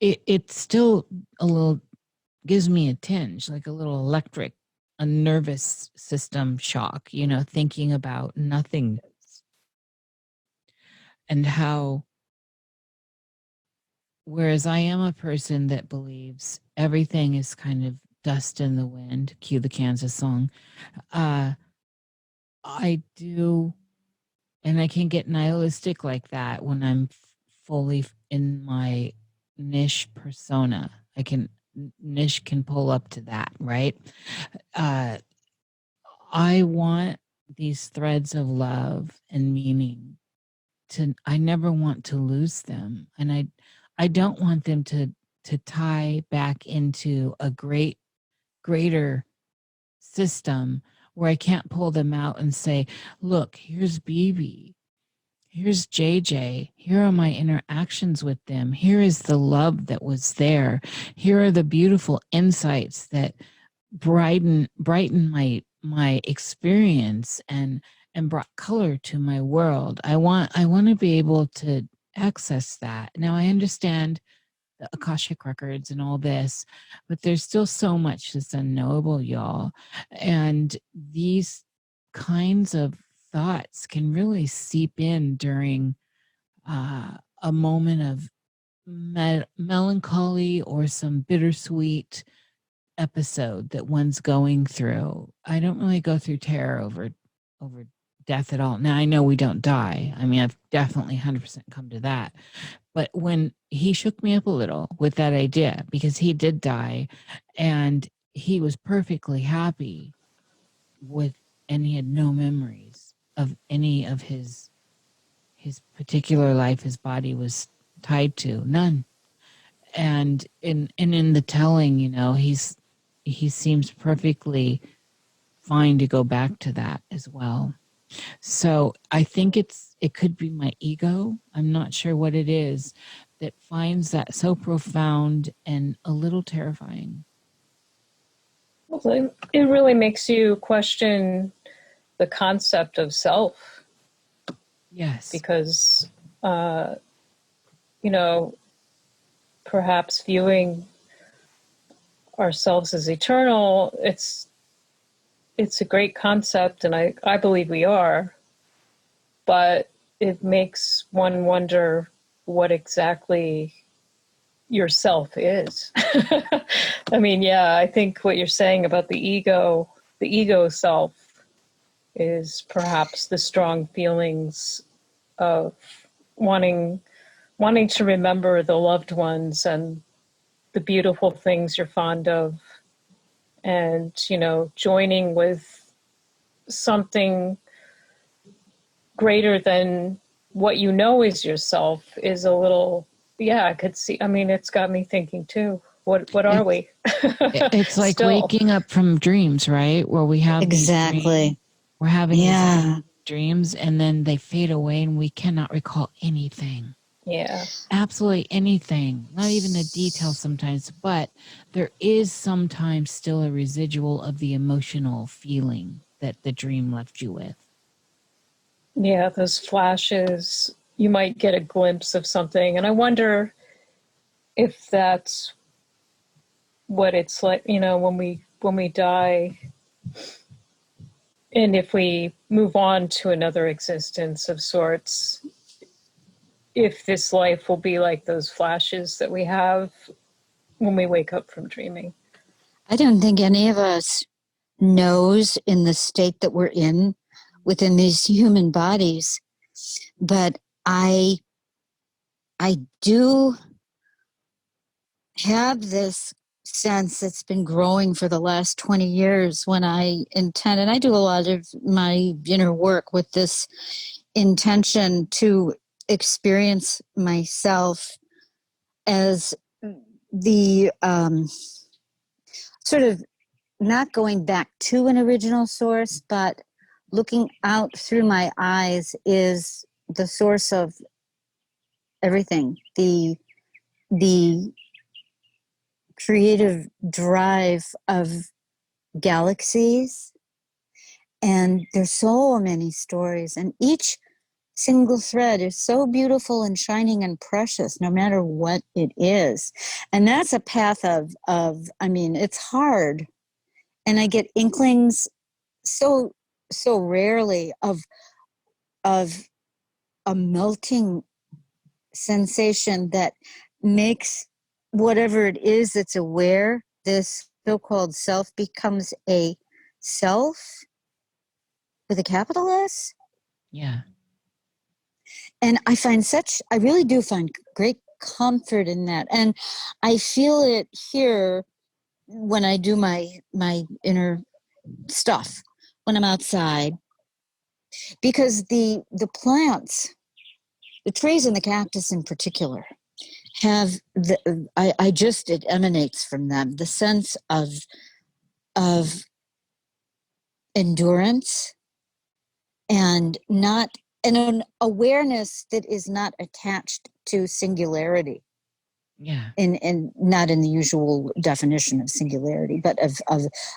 It still a little gives me a tinge, like a little electric, a nervous system shock, you know, thinking about nothingness, and how, whereas I am a person that believes everything is kind of dust in the wind, cue the Kansas song, I do, and I can get nihilistic like that when I'm fully in my Niish persona. Niish can pull up to that, right? I want these threads of love and meaning I never want to lose them. And I don't want them to tie back into a greater system where I can't pull them out and say, look, here's Bibi, here's JJ, here are my interactions with them, here is the love that was there, here are the beautiful insights that brighten my experience and brought color to my world. I want to be able to access that. Now I understand the Akashic records and all this, but there's still so much that's unknowable, y'all. And these kinds of thoughts can really seep in during a moment of melancholy or some bittersweet episode that one's going through. I don't really go through terror over death at all. Now I know we don't die. I mean, I've definitely 100% come to that. But when he shook me up a little with that idea, because he did die and he was perfectly happy with, and he had no memories of any of his particular life his body was tied to, none. And in the telling, you know, he seems perfectly fine to go back to that as well. So I think it could be my ego. I'm not sure what it is that finds that so profound and a little terrifying. Well, it really makes you question the concept of self. Yes. Because, you know, perhaps viewing ourselves as eternal, it's a great concept, and I believe we are, but it makes one wonder what exactly yourself is. I mean, yeah, I think what you're saying about the ego self is perhaps the strong feelings of wanting to remember the loved ones and the beautiful things you're fond of, and, you know, joining with something greater than what you know is yourself is a little, yeah, I could see. I mean, it's got me thinking too. What are we? It's like Still. waking up from dreams, right? Where we have Exactly. We're having Yeah. these dreams, and then they fade away and we cannot recall anything. Yeah. Absolutely anything, not even a detail sometimes, but there is sometimes still a residual of the emotional feeling that the dream left you with. Yeah, those flashes, you might get a glimpse of something. And I wonder if that's what it's like, you know, when we die, And if we move on to another existence of sorts, if this life will be like those flashes that we have when we wake up from dreaming. I don't think any of us knows in the state that we're in within these human bodies, but I do have this sense that's been growing for the last 20 years when I intend, and I do a lot of my inner work with this intention to experience myself as the sort of not going back to an original source, but looking out through my eyes is the source of everything. The creative drive of galaxies. And there's so many stories, and each single thread is so beautiful and shining and precious, no matter what it is. And that's a path of I mean, it's hard. And I get inklings so rarely of a melting sensation that makes whatever it is that's aware, this so-called self, becomes a self with a capital S. Yeah. And I really do find great comfort in that. And I feel it here when I do my inner stuff, when I'm outside, because the plants, the trees and the cactus in particular, have it emanates from them the sense of endurance and an awareness that is not attached to singularity. Yeah. And not in the usual definition of singularity, but of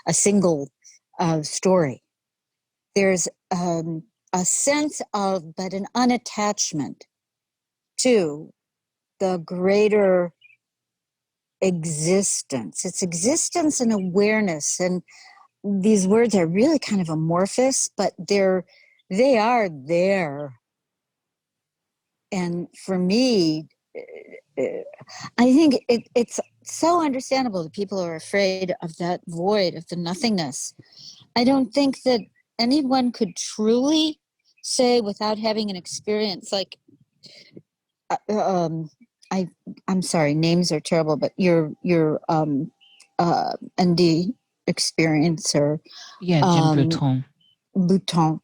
a single story. There's a sense of, but an unattachment to the greater existence. It's existence and awareness. And these words are really kind of amorphous, but they are there. And for me, I think it's so understandable that people are afraid of that void, of the nothingness. I don't think that anyone could truly say without having an experience like, I'm sorry, names are terrible, but your ND experience or Yeah, Jim Bouton. Bouton.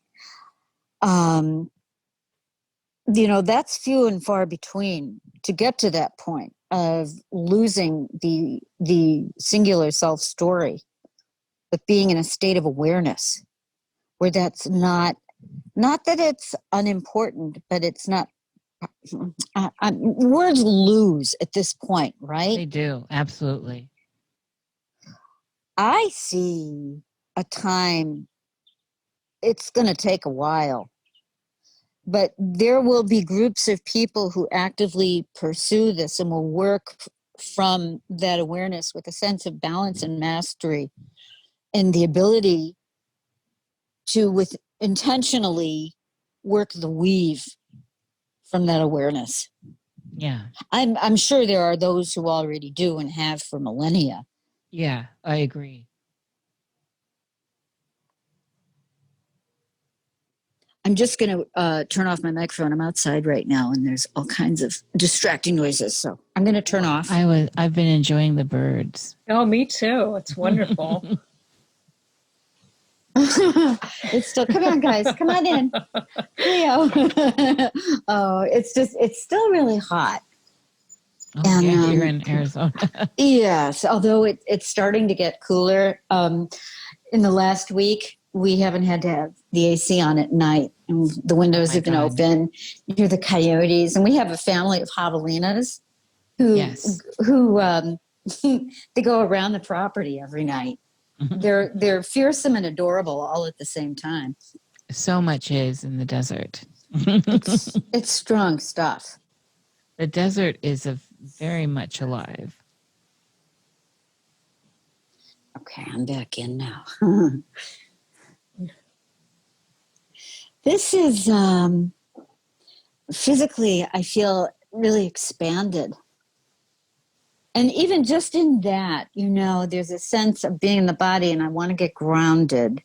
That's few and far between to get to that point of losing the singular self story, but being in a state of awareness where that's not that it's unimportant, but it's not. Words lose at this point, right? They do, absolutely. I see a time. It's going to take a while. But there will be groups of people who actively pursue this and will work from that awareness with a sense of balance and mastery and the ability to intentionally work the weave from that awareness. Yeah. I'm sure there are those who already do and have for millennia. Yeah, I agree. I'm just going to turn off my microphone. I'm outside right now, and there's all kinds of distracting noises. So I'm going to turn off. I've been enjoying the birds. Oh, me too. It's wonderful. It's still, come on, guys, come on in. Leo. Oh, it's still really hot. Oh, And, yeah, you're in Arizona. Yes, although it's starting to get cooler. In the last week, we haven't had to have the AC on at night, and the windows have been open. You hear the coyotes, and we have a family of javelinas who they go around the property every night. They're fearsome and adorable all at the same time. So much is in the desert. It's strong stuff. The desert is very much alive. Okay, I'm back in now. This is physically, I feel really expanded. And even just in that, there's a sense of being in the body and I want to get grounded.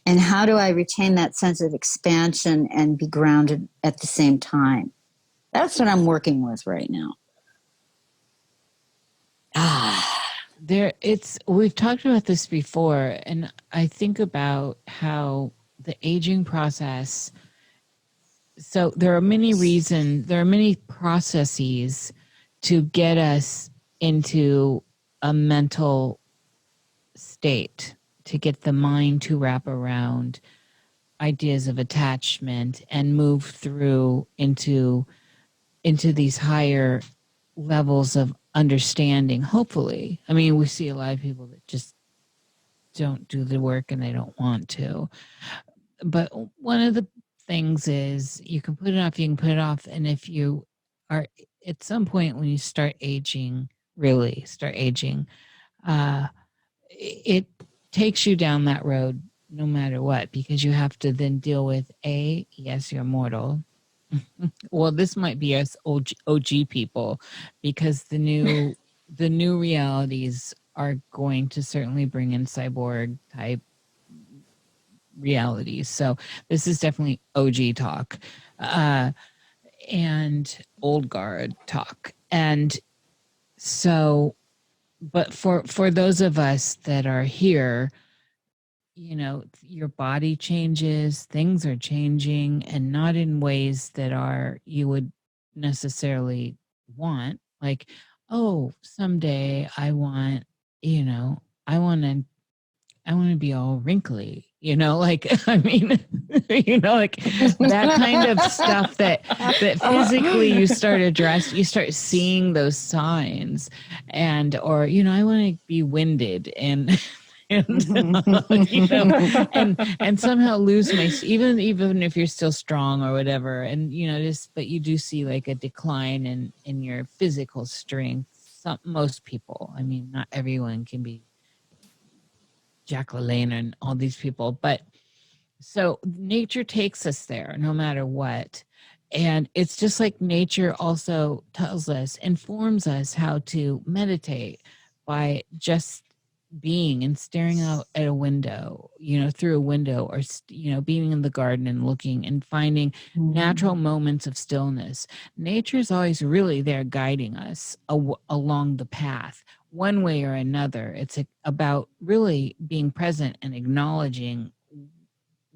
And how do I retain that sense of expansion and be grounded at the same time? That's what I'm working with right now. We've talked about this before, and I think about how the aging process, so there are many processes to get us into a mental state, to get the mind to wrap around ideas of attachment and move through into these higher levels of understanding, hopefully. I mean, we see a lot of people that just don't do the work and they don't want to. But one of the things is you can put it off. And if you are at some point when you really start aging, it takes you down that road no matter what, because you have to then deal with yes, you're mortal. Well, this might be us OG people, because the new realities are going to certainly bring in cyborg type realities. So this is definitely OG talk, and old guard talk. And so, but for those of us that are here, your body changes, things are changing, and not in ways that you would necessarily want. Like, oh, someday I want to be all wrinkly, like, I mean, like that kind of stuff that physically you start seeing those signs, or, I want to be winded and, and somehow lose even if you're still strong or whatever. And, but you do see like a decline in your physical strength. Most people, I mean, not everyone can be Jack LaLanne and all these people, but so nature takes us there no matter what. And it's just like nature also informs us how to meditate by just being and staring out at a window, through a window, or, being in the garden and looking and finding natural moments of stillness. Nature's always really there guiding us along the path, one way or another. It's about really being present and acknowledging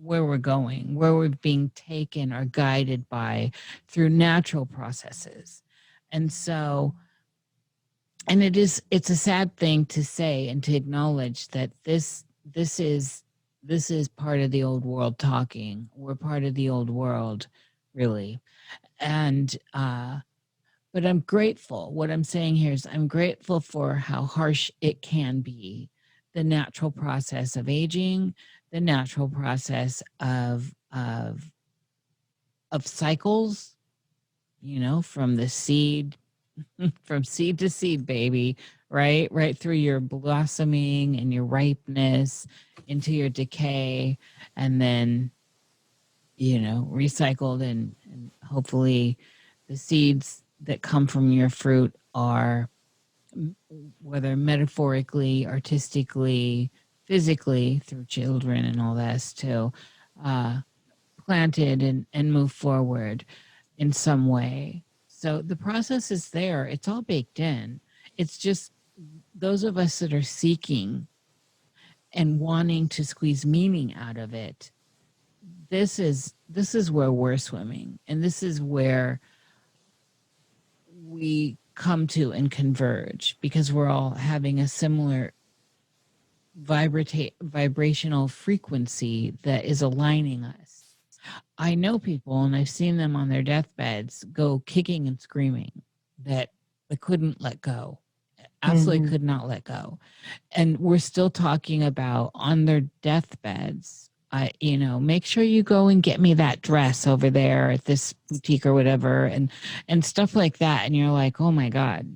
where we're going, where we're being taken or guided by through natural processes. And so, and it's a sad thing to say and to acknowledge that this is part of the old world talking. We're part of the old world, really. And but I'm grateful. What I'm saying here is I'm grateful for how harsh it can be, the natural process of aging, the natural process of cycles, from the seed, from seed to seed, baby, right through your blossoming and your ripeness into your decay, and then, recycled, and hopefully the seeds that come from your fruit are, whether metaphorically, artistically, physically, through children and all this too, planted and move forward in some way. So the process is there. It's all baked in. It's just those of us that are seeking and wanting to squeeze meaning out of it. This is where we're swimming, and this is where we come to and converge, because we're all having a similar vibrational frequency that is aligning us. I know people, and I've seen them on their deathbeds go kicking and screaming that they couldn't let go, absolutely could not let go. And we're still talking about on their deathbeds, make sure you go and get me that dress over there at this boutique or whatever, and stuff like that. And you're like, oh my God,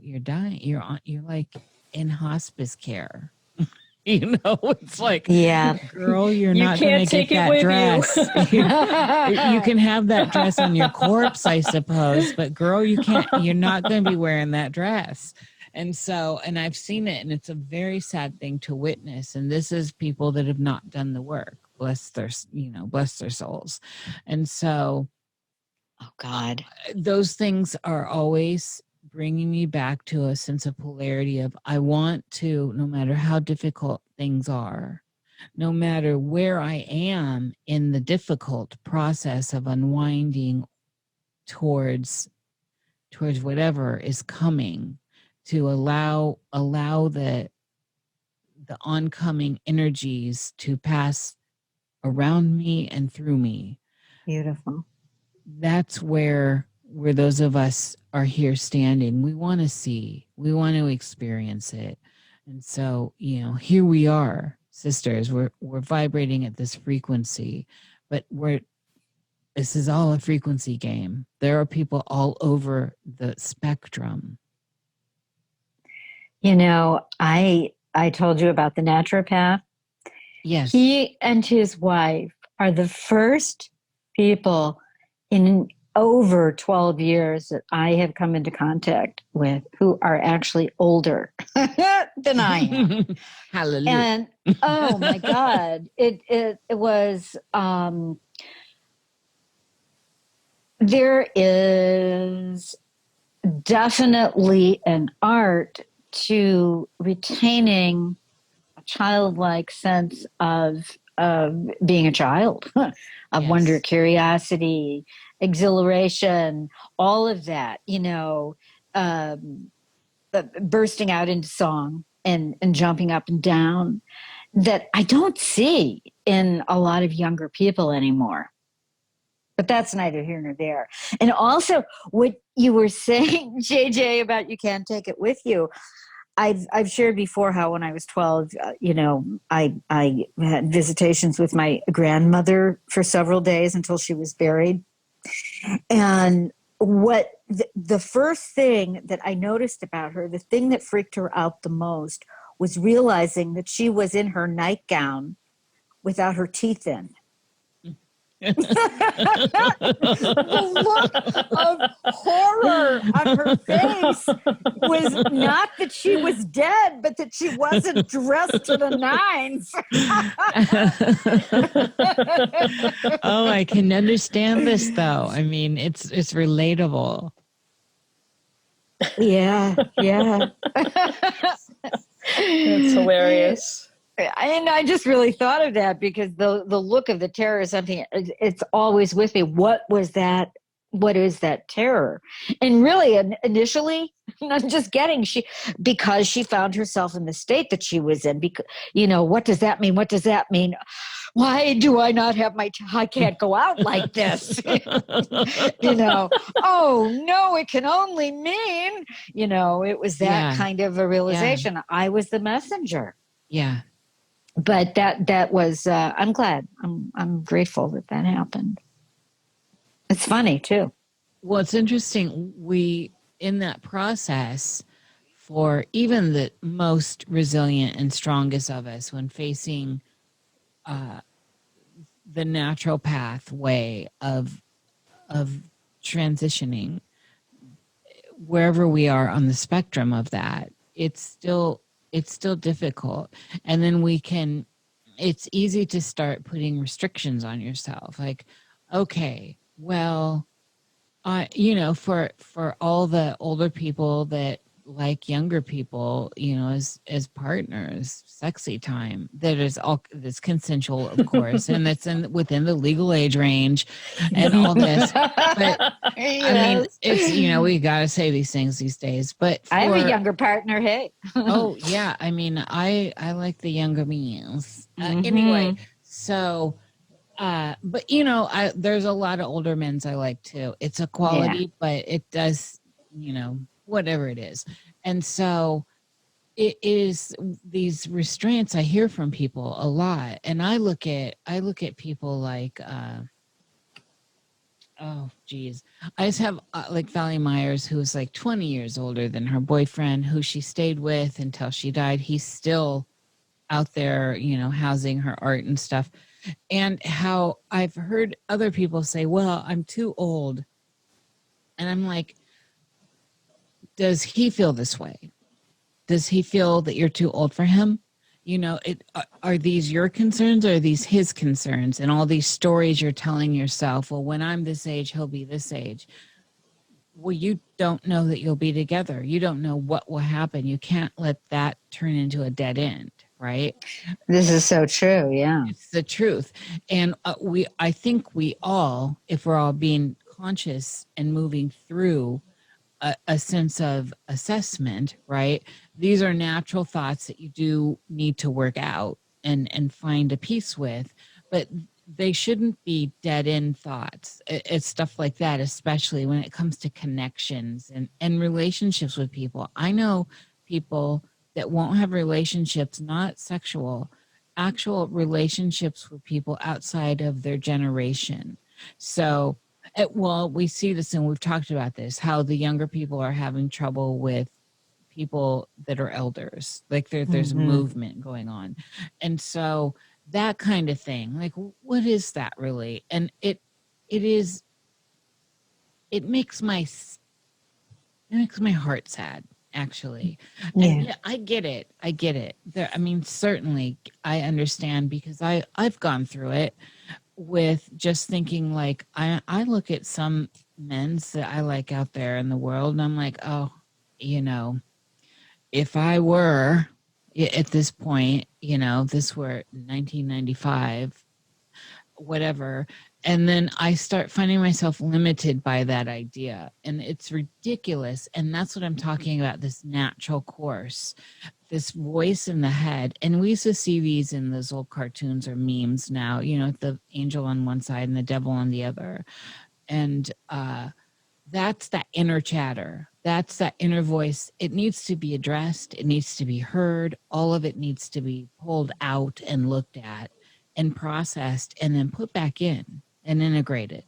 you're dying. You're like in hospice care. It's like, Yeah. girl, you're You not going to can't get take it that with you. dress. You can have that dress on your corpse, I suppose, but girl, you're not going to be wearing that dress. And I've seen it, and it's a very sad thing to witness. And this is people that have not done the work. Bless their souls. And so, Oh God. those things are always bringing me back to a sense of polarity of, I want to, no matter how difficult things are, no matter where I am in the difficult process of unwinding towards whatever is coming, to allow the oncoming energies to pass around me and through me. Beautiful. That's where those of us are here standing. We want to see, we want to experience it. And so, here we are, sisters, we're vibrating at this frequency, but this is all a frequency game. There are people all over the spectrum. I told you about the naturopath. Yes. He and his wife are the first people in over 12 years that I have come into contact with who are actually older than I am. Hallelujah. And oh my God, it was, there is definitely an art to retaining a childlike sense of being a child, of Yes. wonder, curiosity, exhilaration, all of that, bursting out into song and jumping up and down, that I don't see in a lot of younger people anymore. But that's neither here nor there. And also, what you were saying, JJ, about you can't take it with you. I've shared before how when I was 12, I had visitations with my grandmother for several days until she was buried. And what the first thing that I noticed about her, the thing that freaked her out the most, was realizing that she was in her nightgown without her teeth in. The look of horror on her face was not that she was dead, but that she wasn't dressed to the nines. Oh, I can understand this, though. I mean, it's relatable. Yeah. That's hilarious. And I just really thought of that because the look of the terror is something, it's always with me. What was that? What is that terror? And really, initially, I'm just getting because she found herself in the state that she was in. Because, what does that mean? What does that mean? Why do I not have I can't go out like this? Oh no, it can only mean, it was that kind of a realization. Yeah. I was the messenger. Yeah. But that was, I'm glad. I'm grateful that happened. It's funny too. Well, it's interesting. We, in that process, for even the most resilient and strongest of us, when facing the natural pathway of transitioning, wherever we are on the spectrum of that, it's still difficult. And then it's easy to start putting restrictions on yourself. Like, okay, well, for all the older people that like younger people, as partners, sexy time, that is all that's consensual, of course, and that's within the legal age range and all this. But yes. I mean, it's, we got to say these things these days, but I have a younger partner. Hey. Oh yeah. I mean, I like the younger meals. Anyway, so, but there's a lot of older men's I like too. It's a quality, but it does, whatever it is. And so it is these restraints I hear from people a lot. And I look at people like, oh geez. I just have like Valerie Myers, who is like 20 years older than her boyfriend, who she stayed with until she died. He's still out there, housing her art and stuff. And how I've heard other people say, well, I'm too old. And I'm like, does he feel this way? Does he feel that you're too old for him? Are these your concerns or are these his concerns? And all these stories you're telling yourself, well, when I'm this age, he'll be this age. Well, you don't know that you'll be together. You don't know what will happen. You can't let that turn into a dead end, right? This is so true. Yeah. It's the truth. And I think we all, if we're all being conscious and moving through a sense of assessment, right? These are natural thoughts that you do need to work out and find a peace with, but they shouldn't be dead end thoughts. It's stuff like that, especially when it comes to connections and relationships with people. I know people that won't have relationships, not sexual, actual relationships with people outside of their generation. So, well, we see this and we've talked about this, how the younger people are having trouble with people that are elders. Like there's a movement going on. And so that kind of thing, like what is that really? And it makes my heart sad, actually. And yeah, I get it. Certainly I understand, because I've gone through it with just thinking, like, I look at some men's that I like out there in the world and I'm like, oh, if I were at this point, this were 1995, whatever. And then I start finding myself limited by that idea. And it's ridiculous. And that's what I'm talking about, this natural course, this voice in the head. And we used to see these in those old cartoons or memes now, the angel on one side and the devil on the other. And that's that inner chatter. That's that inner voice. It needs to be addressed. It needs to be heard. All of it needs to be pulled out and looked at and processed and then put back in and integrated.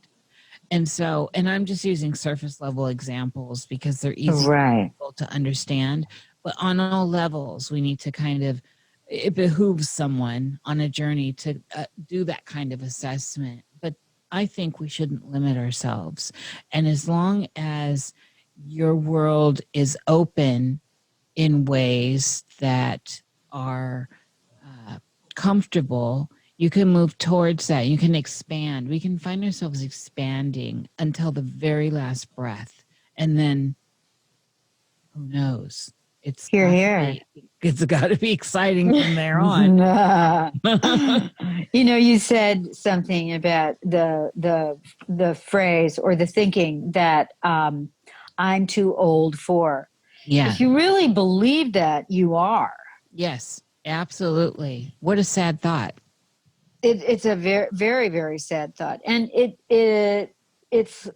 And so, and I'm just using surface level examples because they're easy for people to understand. But on all levels, we need to it behooves someone on a journey to do that kind of assessment. But I think we shouldn't limit ourselves. And as long as your world is open in ways that are comfortable, you can move towards that. You can expand. We can find ourselves expanding until the very last breath. And then who knows? It's got to be exciting from there on. You said something about the phrase or the thinking that I'm too old for. Yeah. If you really believe that, you are. Yes, absolutely. What a sad thought. It's a very, very, very sad thought. And it's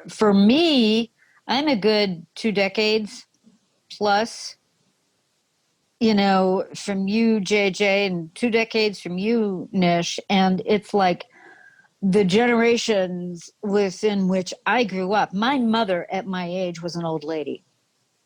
for me, I'm a good 2 decades plus, from you, JJ, and 2 decades from you, Niish. And it's like the generations within which I grew up. My mother at my age was an old lady.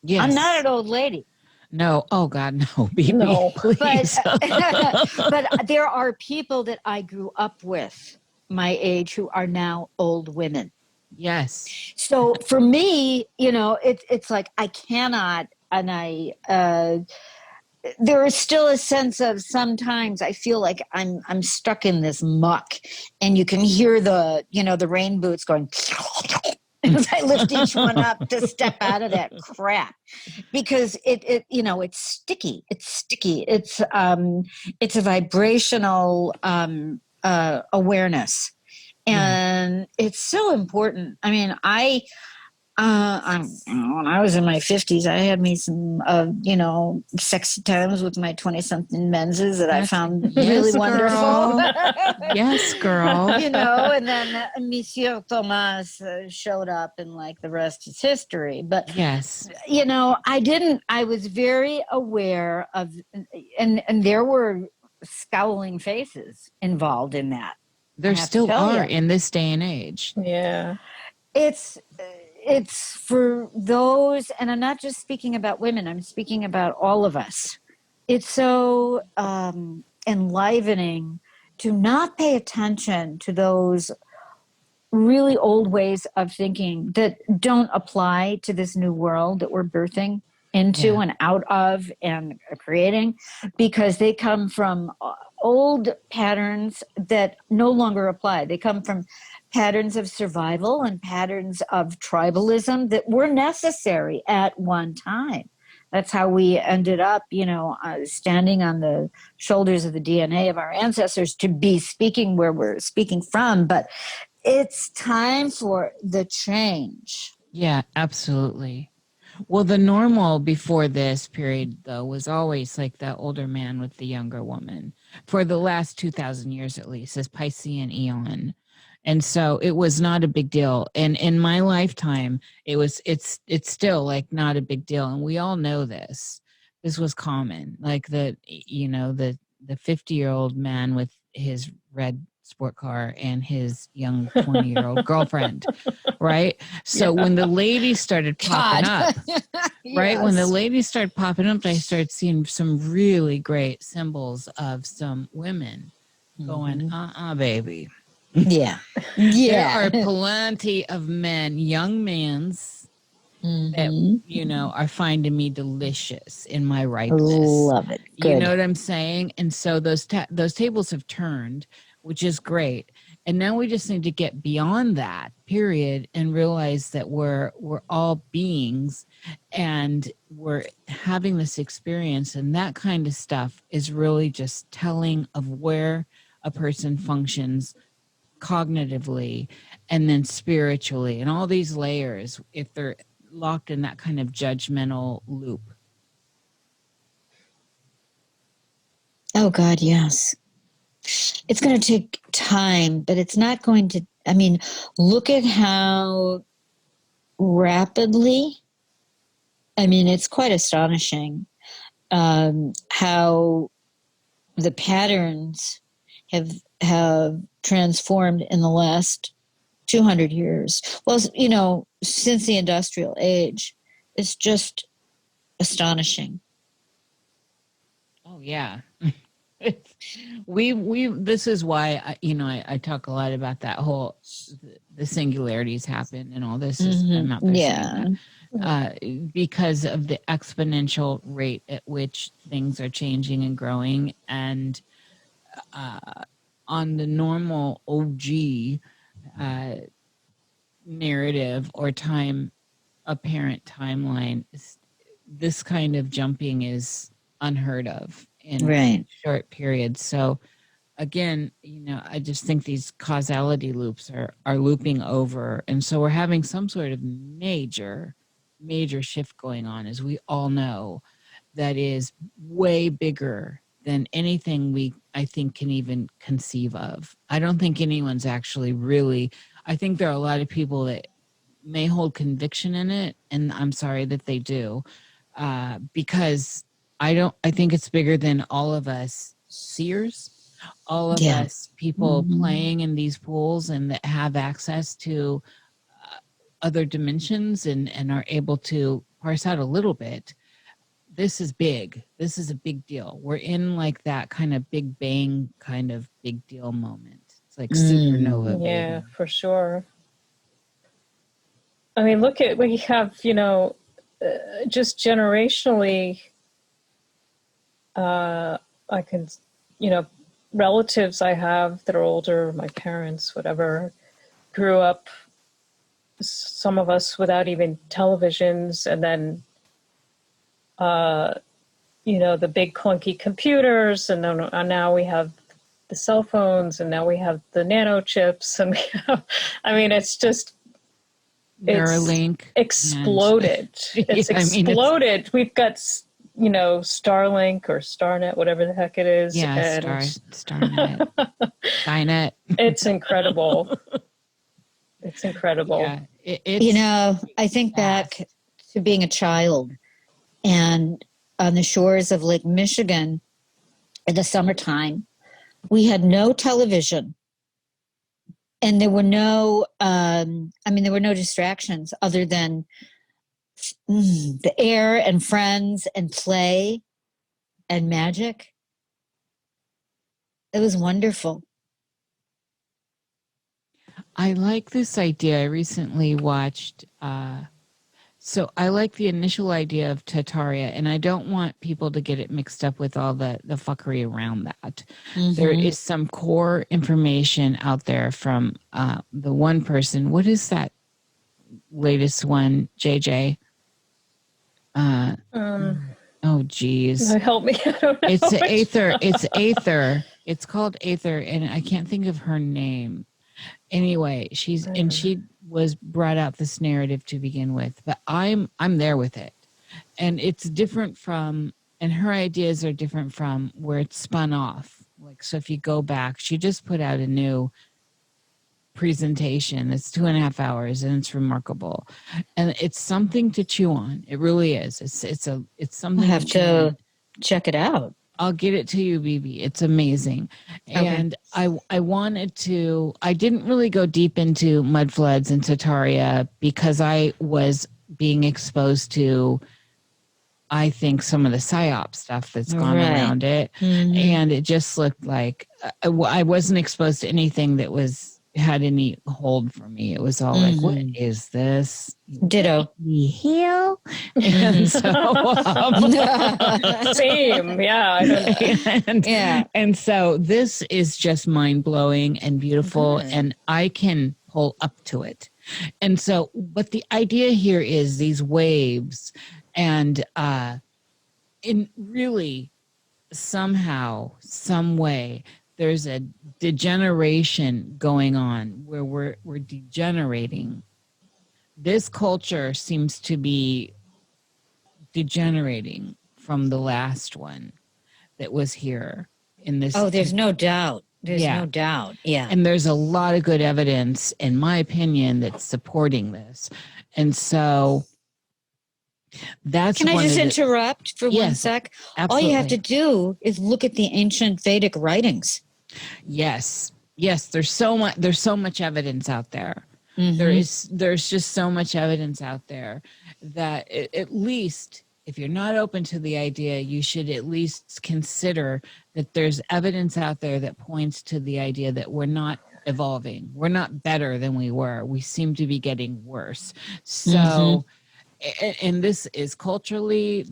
Yes. I'm not an old lady. No. Oh God, no. Bibi, No. please. But there are people that I grew up with my age who are now old women. Yes. So for me, it's like I cannot, and there is still a sense of sometimes I feel like I'm stuck in this muck, and you can hear the rain boots going as I lift each one up to step out of that crap, because it's sticky. It's sticky. It's a vibrational awareness, and it's so important. I mean, when I was in my 50s, I had me some, sexy times with my 20-something menses that I found really wonderful. Yes, girl. And then Monsieur Thomas showed up, and like the rest is history. But yes, I was very aware of, and there were scowling faces involved in that. There still are in this day and age. Yeah. It's for those, and I'm not just speaking about women, I'm speaking about all of us, it's so enlivening to not pay attention to those really old ways of thinking that don't apply to this new world that we're birthing into Yeah. and out of and creating, because they come from old patterns that no longer apply. They come from patterns of survival and patterns of tribalism that were necessary at one time. That's how we ended up, standing on the shoulders of the DNA of our ancestors to be speaking where we're speaking from. But it's time for the change. Yeah, absolutely. Well, the normal before this period, though, was always like the older man with the younger woman for the last 2,000 years, at least, this Piscean eon. And so it was not a big deal. And in my lifetime, it's still like not a big deal. And we all know this. This was common. Like the 50-year-old man with his red sport car and his young 20-year-old girlfriend, right? So when the ladies started popping up, right? When the ladies started popping up, I started seeing some really great symbols of some women going, baby. Yeah. There are plenty of men, young mans, that, are finding me delicious in my ripeness. Love it. Good. You know what I'm saying? And so those tables have turned, which is great. And now we just need to get beyond that period and realize that we're all beings and we're having this experience, and that kind of stuff is really just telling of where a person functions cognitively and then spiritually, and all these layers if they're locked in that kind of judgmental loop. Oh God, yes. It's going to take time, but it's not going to, look at how rapidly, it's quite astonishing how the patterns have transformed in the last 200 years. Well, since the industrial age, it's just astonishing. Oh yeah. we this is why I talk a lot about that whole the singularities happen and all this is I'm not there saying that because of the exponential rate at which things are changing and growing, and on the normal OG narrative or apparent timeline, this kind of jumping is unheard of in short periods. So again, I just think these causality loops are looping over, and so we're having some sort of major shift going on, as we all know, that is way bigger than anything I think can even conceive of. I don't think anyone's actually really, I think there are a lot of people that may hold conviction in it, and I'm sorry that they do, because I think it's bigger than all of us seers, all of us people playing in these pools and that have access to other dimensions and are able to parse out a little bit. This is big. This is a big deal. We're in like that kind of Big Bang kind of big deal moment. It's like supernova. Yeah, baby. For sure. Look at, we have, just generationally, I can, relatives I have that are older, my parents, whatever, grew up, some of us without even televisions, and then, the big clunky computers, and now we have the cell phones, and now we have the nano chips, and we have, it's just, Neuralink exploded. It's exploded. We've got, Starlink or Starnet, whatever the heck it is. Yeah, Starnet. Skynet. It's incredible. It's incredible. Yeah, I think back to being a child and on the shores of Lake Michigan in the summertime, we had no television. And there were no, there were no distractions other than the air and friends and play. and magic. It was wonderful. I like this idea. I recently watched, so I like the initial idea of Tartaria, and I don't want people to get it mixed up with all the fuckery around that. There is some core information out there from the one person. What is that latest one, JJ? Oh, geez. Help me. I don't know. It's Aether. It's Aether. It's called Aether, and I can't think of her name. Anyway, she was brought out this narrative to begin with, but I'm there with it, and it's different from, and her ideas are different from where it's spun off. Like, so if you go back, she just put out a new presentation. It's 2.5 hours, and it's remarkable, and it's something to chew on. It really is. It's something. I have to check it out. I'll get it to you, Bibi. It's amazing. And I wanted to, I didn't really go deep into mud floods and Tartaria because I was being exposed to, I think, some of the PSYOP stuff that's gone around it. And it just looked like I wasn't exposed to anything that had any hold for me. It was all like, what is this? Ditto. We heal. And so same. Yeah. I don't know. And so this is just mind-blowing and beautiful, and I can pull up to it. And so, but the idea here is these waves, and in really somehow, some way, there's a degeneration going on where we're degenerating. This culture seems to be degenerating from the last one that was here in this. Oh, there's no doubt. There's no doubt. Yeah. And there's a lot of good evidence, in my opinion, that's supporting this. And so that's Can I just interrupt for 1 sec? Absolutely. All you have to do is look at the ancient Vedic writings. Yes. There's so much evidence out there. There's just so much evidence out there that at least, if you're not open to the idea, you should at least consider that there's evidence out there that points to the idea that we're not evolving. We're not better than we were. We seem to be getting worse. So, and this is culturally,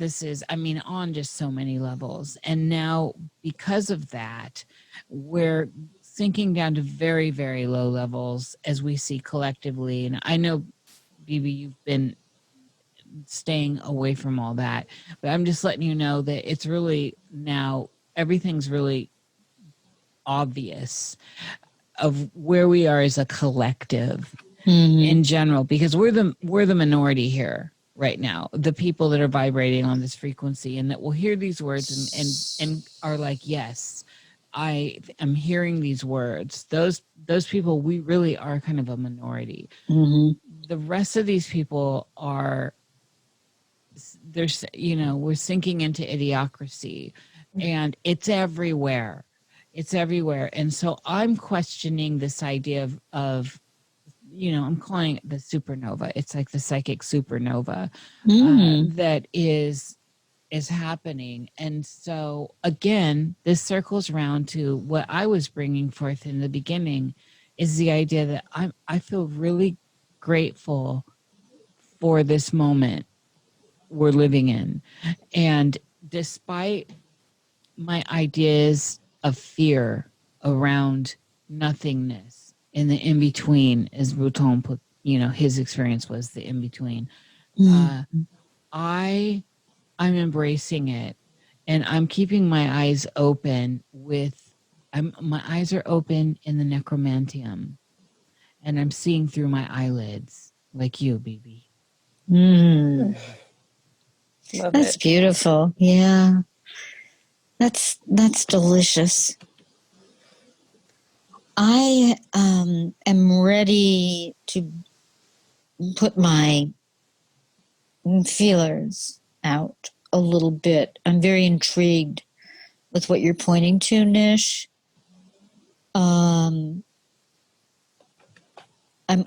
on just so many levels. And now, because of that, we're sinking down to very, very low levels as we see collectively. And I know, Bibi, you've been staying away from all that, but I'm just letting you know that it's really now, everything's really obvious of where we are as a collective in general, because we're the minority here right now, the people that are vibrating on this frequency and that will hear these words and are like, yes, I am hearing these words. Those people, we really are kind of a minority. The rest of these people are, we're sinking into idiocracy, and it's everywhere. It's everywhere. And so I'm questioning this idea of I'm calling it the supernova. It's like the psychic supernova that is happening. And so again, this circles around to what I was bringing forth in the beginning, is the idea that I feel really grateful for this moment we're living in. And despite my ideas of fear around nothingness in the in-between, as Routon put, his experience was the in-between, I'm embracing it, and I'm keeping my eyes open my eyes are open in the necromantium, and I'm seeing through my eyelids like you, Bibi. That's beautiful. Yeah. That's delicious. I am ready to put my feelers out a little bit. I'm very intrigued with what you're pointing to, Niish. I'm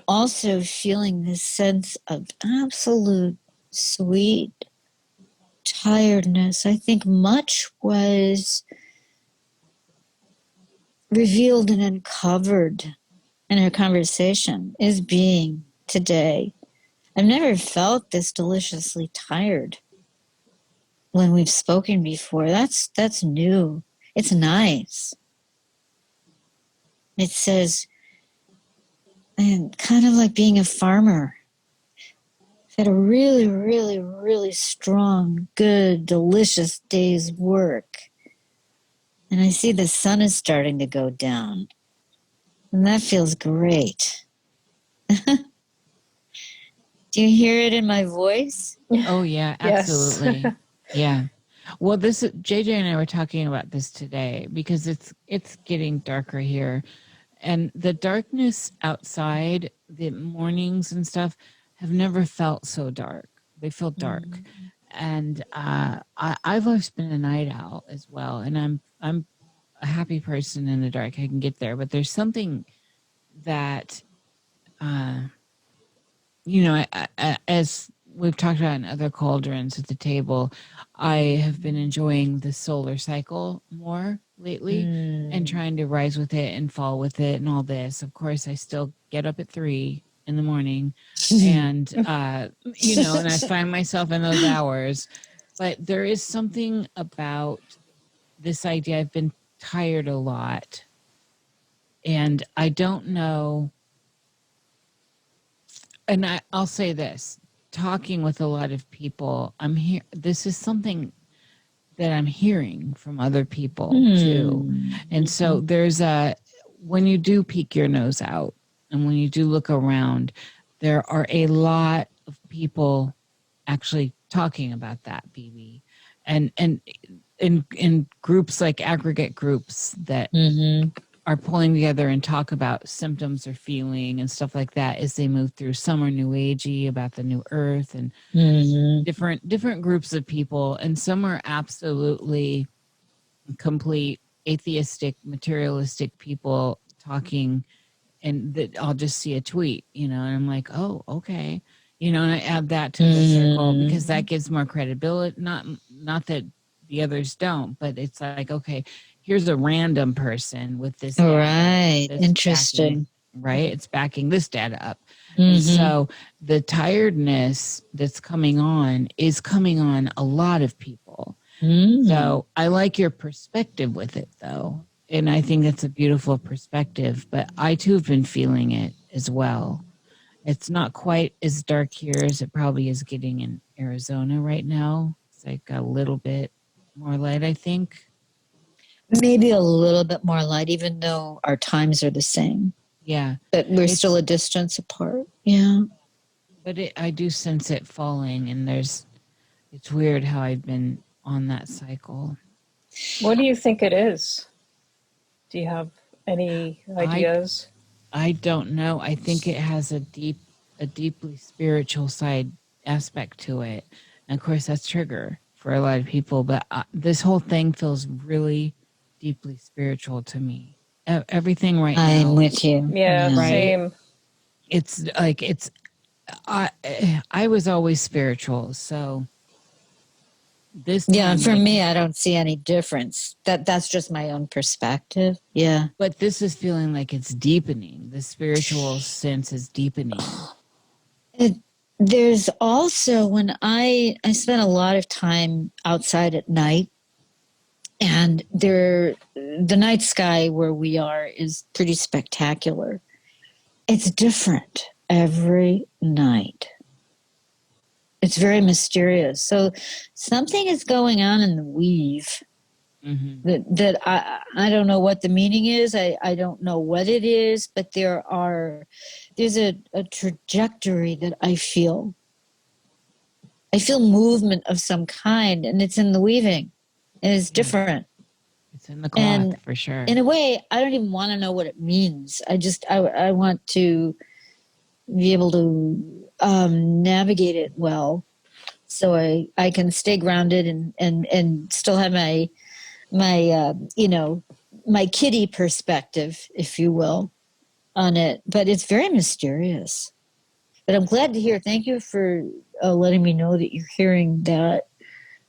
also feeling this sense of absolute sweet tiredness, I think much was revealed and uncovered in our conversation is being today. I've never felt this deliciously tired when we've spoken before. That's new. It's nice. It says, and kind of like being a farmer. I've had a really, really, really strong, good, delicious day's work. And I see the sun is starting to go down. And that feels great. Do you hear it in my voice? Oh yeah, Yes. absolutely. Yeah. Well, this JJ and I were talking about this today because it's getting darker here, and the darkness outside, the mornings and stuff, have never felt so dark. They feel dark, and I've always been a night owl as well, and I'm a happy person in the dark. I can get there, but there's something that as we've talked about in other cauldrons at the table, I have been enjoying the solar cycle more lately and trying to rise with it and fall with it and all this. Of course, I still get up at 3 in the morning and, and I find myself in those hours. But there is something about this idea. I've been tired a lot. And I don't know. And I'll say this, talking with a lot of people, I'm here. This is something that I'm hearing from other people too. And so when you do peek your nose out and when you do look around, there are a lot of people actually talking about that, Bibi. And in groups like aggregate groups that are pulling together and talk about symptoms or feeling and stuff like that as they move through. Some are new agey about the new earth and different groups of people, and some are absolutely complete atheistic, materialistic people talking, and that I'll just see a tweet, and I'm like, oh, okay, and I add that to the circle because that gives more credibility. Not that the others don't, but it's like, okay, here's a random person with this data Right. that's Interesting. it's backing this data up. And so the tiredness that's coming on is coming on a lot of people. So I like your perspective with it, though, and I think that's a beautiful perspective, but I too have been feeling it as well. It's not quite as dark here as it probably is getting in Arizona right now. It's like a little bit more light, I think. Maybe a little bit more light, even though our times are the same. Yeah. But we're still a distance apart. Yeah. But I do sense it falling, and it's weird how I've been on that cycle. What do you think it is? Do you have any ideas? I don't know. I think it has a deeply spiritual side aspect to it. And of course, that's trigger for a lot of people. But this whole thing feels really deeply spiritual to me. Everything right now. I'm with you. Yeah, Right? same. It's like I was always spiritual, so this time, Yeah, and for me, I don't see any difference. That's just my own perspective. Yeah. But this is feeling like it's deepening. The spiritual sense is deepening. There's also when I spent a lot of time outside at night, and the night sky where we are is pretty spectacular. It's different every night. It's very mysterious. So something is going on in the weave that I don't know what the meaning is. I don't know what it is, but there's a trajectory that I feel. I feel movement of some kind, and it's in the weaving, and it's different. It's in the cloth for sure. In a way, I don't even want to know what it means. I want to be able to navigate it well, so I can stay grounded and still have my kiddie perspective, if you will, on it. But it's very mysterious. But I'm glad to hear. Thank you for letting me know that you're hearing that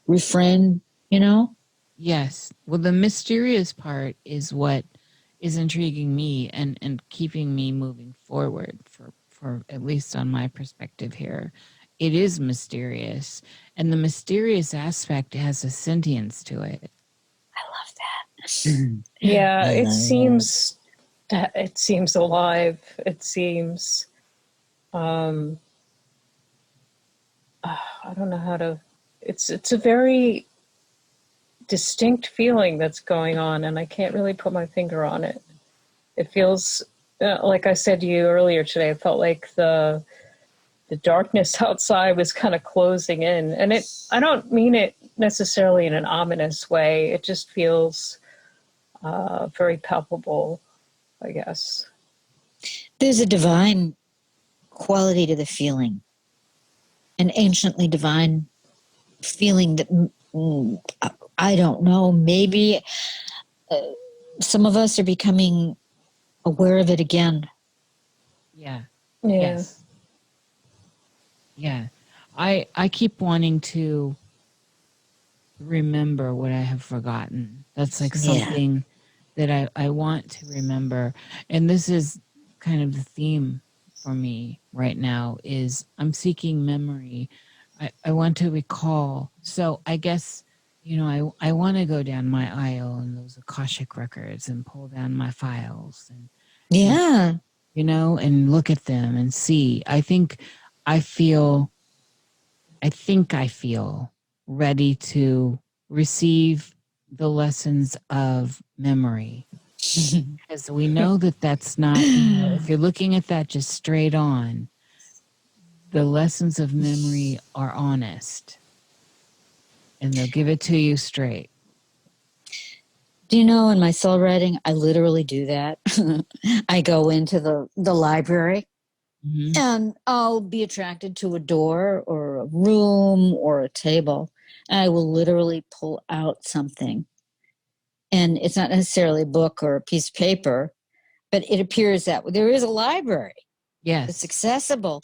refrain, you know? Yes. Well, the mysterious part is what is intriguing me and keeping me moving forward for at least on my perspective here. It is mysterious. And the mysterious aspect has a sentience to it. I love that. Yeah, I it love seems that it seems alive. It seems um I don't know how to it's a very distinct feeling that's going on, and I can't really put my finger on it. It feels like I said to you earlier today, it felt like the darkness outside was kind of closing in, and I don't mean it necessarily in an ominous way. It just feels very palpable, I guess. There's a divine quality to the feeling, an anciently divine feeling that I don't know, maybe some of us are becoming aware of it again. Yeah. Yeah. Yes. Yeah. I keep wanting to remember what I have forgotten. That's like something that I want to remember. And this is kind of the theme for me right now is I'm seeking memory. I want to recall. So I guess, I want to go down my aisle and those Akashic records and pull down my files and Yeah. and look at them and see. I feel I feel ready to receive the lessons of memory. Because we know that that's not, if you're looking at that just straight on, the lessons of memory are honest and they'll give it to you straight. Do you know, in my soul writing, I literally do that. I go into the library and I'll be attracted to a door or a room or a table. And I will literally pull out something. And it's not necessarily a book or a piece of paper, but it appears that there is a library. Yes. It's accessible.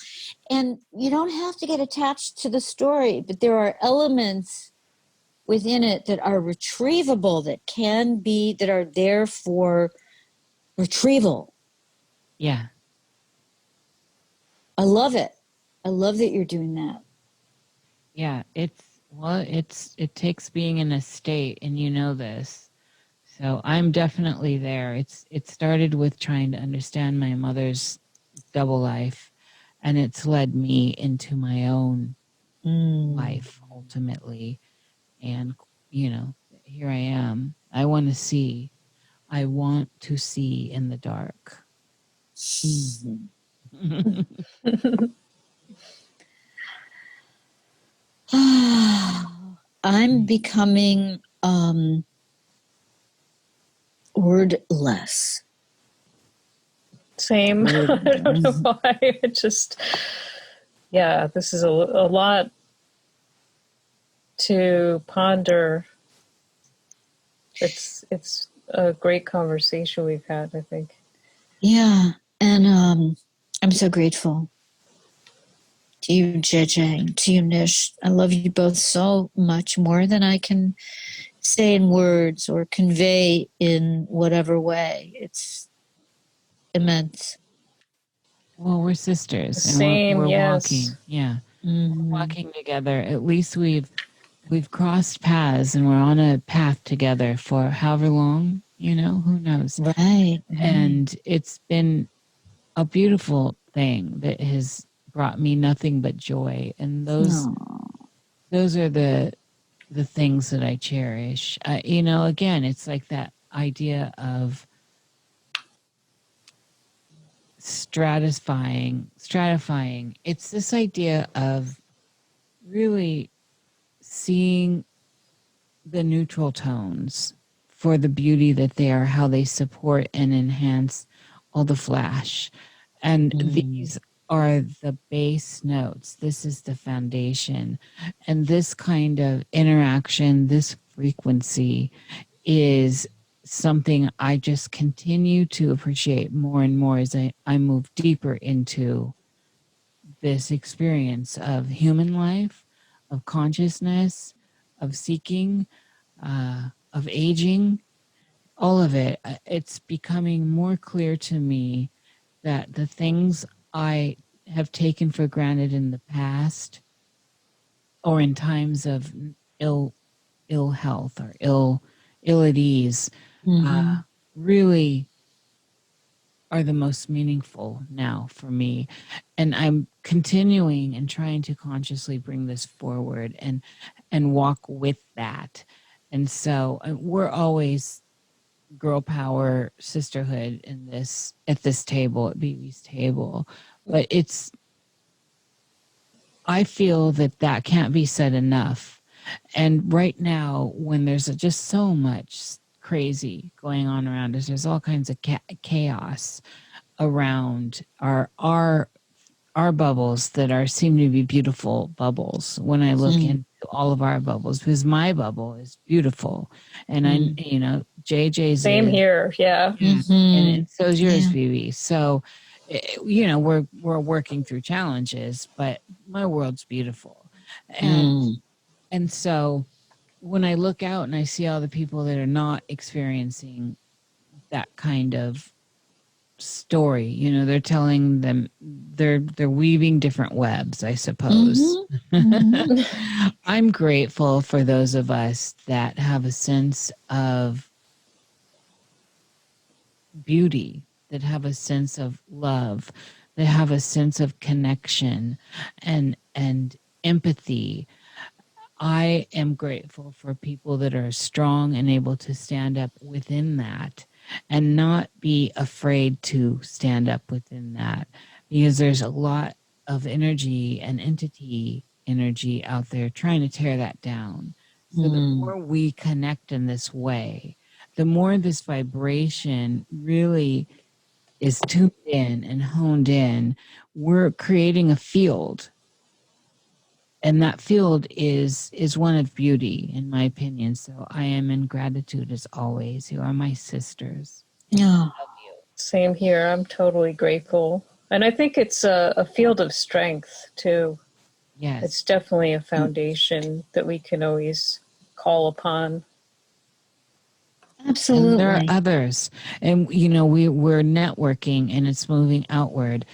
And you don't have to get attached to the story, but there are elements within it that are retrievable, that are there for retrieval. Yeah. I love it. I love that you're doing that. Yeah. It takes being in a state, and you know this. So I'm definitely there. It started with trying to understand my mother's double life, and it's led me into my own life ultimately. And here I am. I want to see. I want to see in the dark. I'm becoming wordless. Same. I don't know why. It just, yeah, this is a lot to ponder. It's a great conversation we've had, I think. Yeah, and I'm so grateful to you, JJ, to you, Niish. I love you both so much, more than I can say in words or convey in whatever way. It's immense. Well, we're sisters, and Same, we're yes. walking. Yeah, we're walking together. At least we've crossed paths, and we're on a path together for however long. Who knows? Right. And it's been a beautiful thing that has brought me nothing but joy. And those are the things that I cherish. Again, it's like that idea of stratifying. It's this idea of really seeing the neutral tones for the beauty that they are, how they support and enhance all the flash. And these are the base notes. This is the foundation. And this kind of interaction, this frequency is something I just continue to appreciate more and more as I move deeper into this experience of human life, of consciousness, of seeking, of aging, all of it. It's becoming more clear to me that the things I have taken for granted in the past, or in times of ill health or ill at ease, really are the most meaningful now for me. And I'm continuing and trying to consciously bring this forward and walk with that. And so we're always girl power sisterhood in this, at this table, at Bibi's table. But I feel that can't be said enough. And right now, when there's just so much crazy going on around us, there's all kinds of chaos around our bubbles that seem to be beautiful bubbles. When I look into all of our bubbles, because my bubble is beautiful, and JJ's Same here, yeah. And so is yours, Bibi. So, we're working through challenges, but my world's beautiful, and so when I look out and I see all the people that are not experiencing that kind of story, they're telling them they're weaving different webs, I suppose. I'm grateful for those of us that have a sense of beauty, that have a sense of love, that have a sense of connection and empathy. I am grateful for people that are strong and able to stand up within that and not be afraid to stand up within that, because there's a lot of energy and entity energy out there trying to tear that down. So the more we connect in this way, the more this vibration really is tuned in and honed in, we're creating a field. And that field is one of beauty, in my opinion. So I am in gratitude as always. You are my sisters. Yeah. I love you. Same here. I'm totally grateful. And I think it's a field of strength, too. Yes. It's definitely a foundation that we can always call upon. Absolutely. And there are others. And, we're networking and it's moving outward.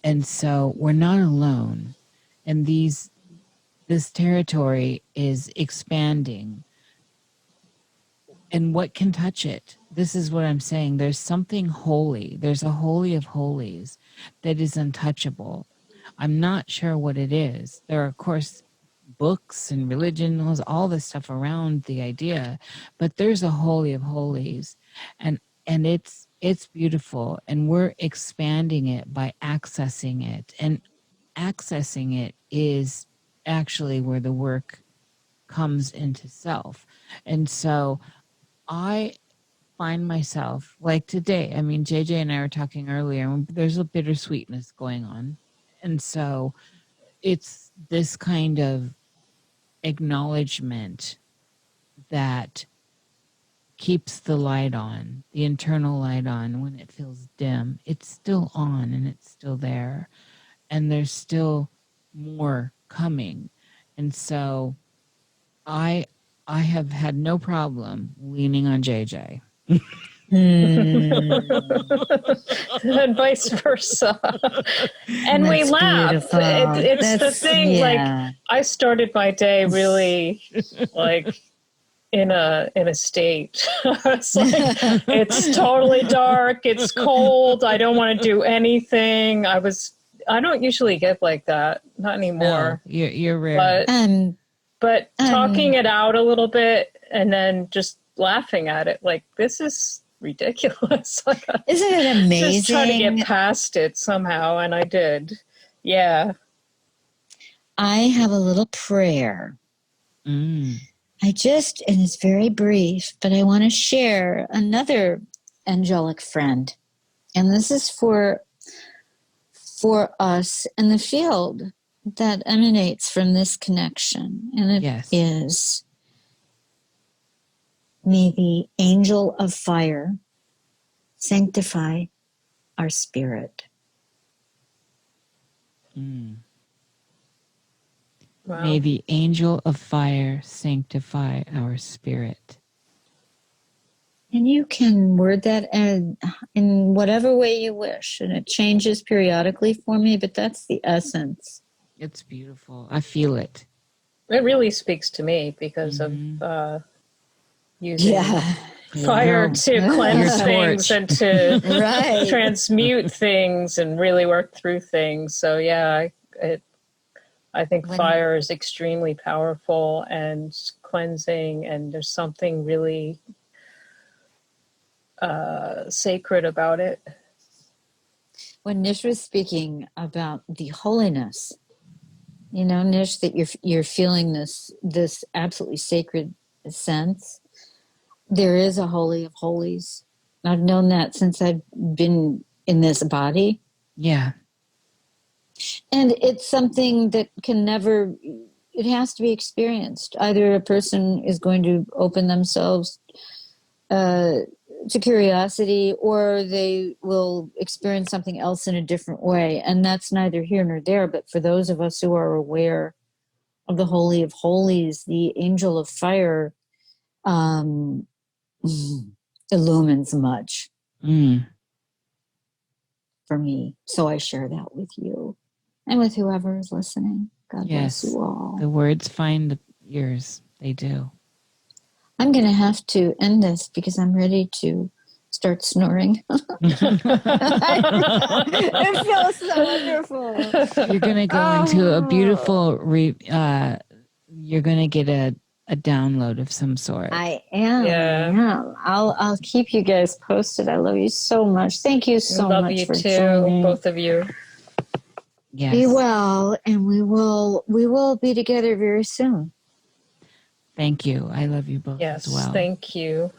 And so we're not alone. And this territory is expanding. And what can touch it? This is what I'm saying. There's something holy. There's a holy of holies that is untouchable. I'm not sure what it is. There are, of course, books and religion, all this stuff around the idea, but there's a holy of holies, and it's beautiful, and we're expanding it by accessing it. And accessing it is actually where the work comes into self. And so I find myself like today. I mean, JJ and I were talking earlier, and there's a bittersweetness going on. And so it's this kind of acknowledgement that keeps the light on, the internal light on when it feels dim. It's still on and it's still there. And there's still more coming. And so I have had no problem leaning on JJ. And vice versa. And That's we laugh. beautiful. It's the thing, like, I started my day really like in a state. It's like, it's totally dark, it's cold, I don't want to do anything. I don't usually get like that, not anymore. No, you're rare. But talking it out a little bit and then just laughing at it, like, this is ridiculous. Like, isn't it amazing? Just trying to get past it somehow, and I did. Yeah. I have a little prayer. And it's very brief, but I want to share another angelic friend. And this is for us in the field that emanates from this connection. And it is, may the angel of fire sanctify our spirit. Wow. May the angel of fire sanctify our spirit. And you can word that in whatever way you wish. And it changes periodically for me, but that's the essence. It's beautiful. I feel it. It really speaks to me because of using fire to cleanse things and to transmute things and really work through things. So yeah, I think fire is extremely powerful and cleansing, and there's something really sacred about it. When Niish was speaking about the holiness, you know, Niish, that you're feeling this absolutely sacred sense. There is a holy of holies. I've known that since I've been in this body. Yeah. And it's something that can never, it has to be experienced. Either a person is going to open themselves to curiosity, or they will experience something else in a different way. And that's neither here nor there. But for those of us who are aware of the Holy of Holies, the angel of fire illumines much for me. So I share that with you and with whoever is listening. God bless you all. The words find the ears. They do. I'm going to have to end this because I'm ready to start snoring. It feels so wonderful. You're going to go into a beautiful, you're going to get a download of some sort. I am. Yeah. I'll keep you guys posted. I love you so much. Thank you so much for joining. Both of you. Yes. Be well, and we will be together very soon. Thank you. I love you both as well. Yes, thank you.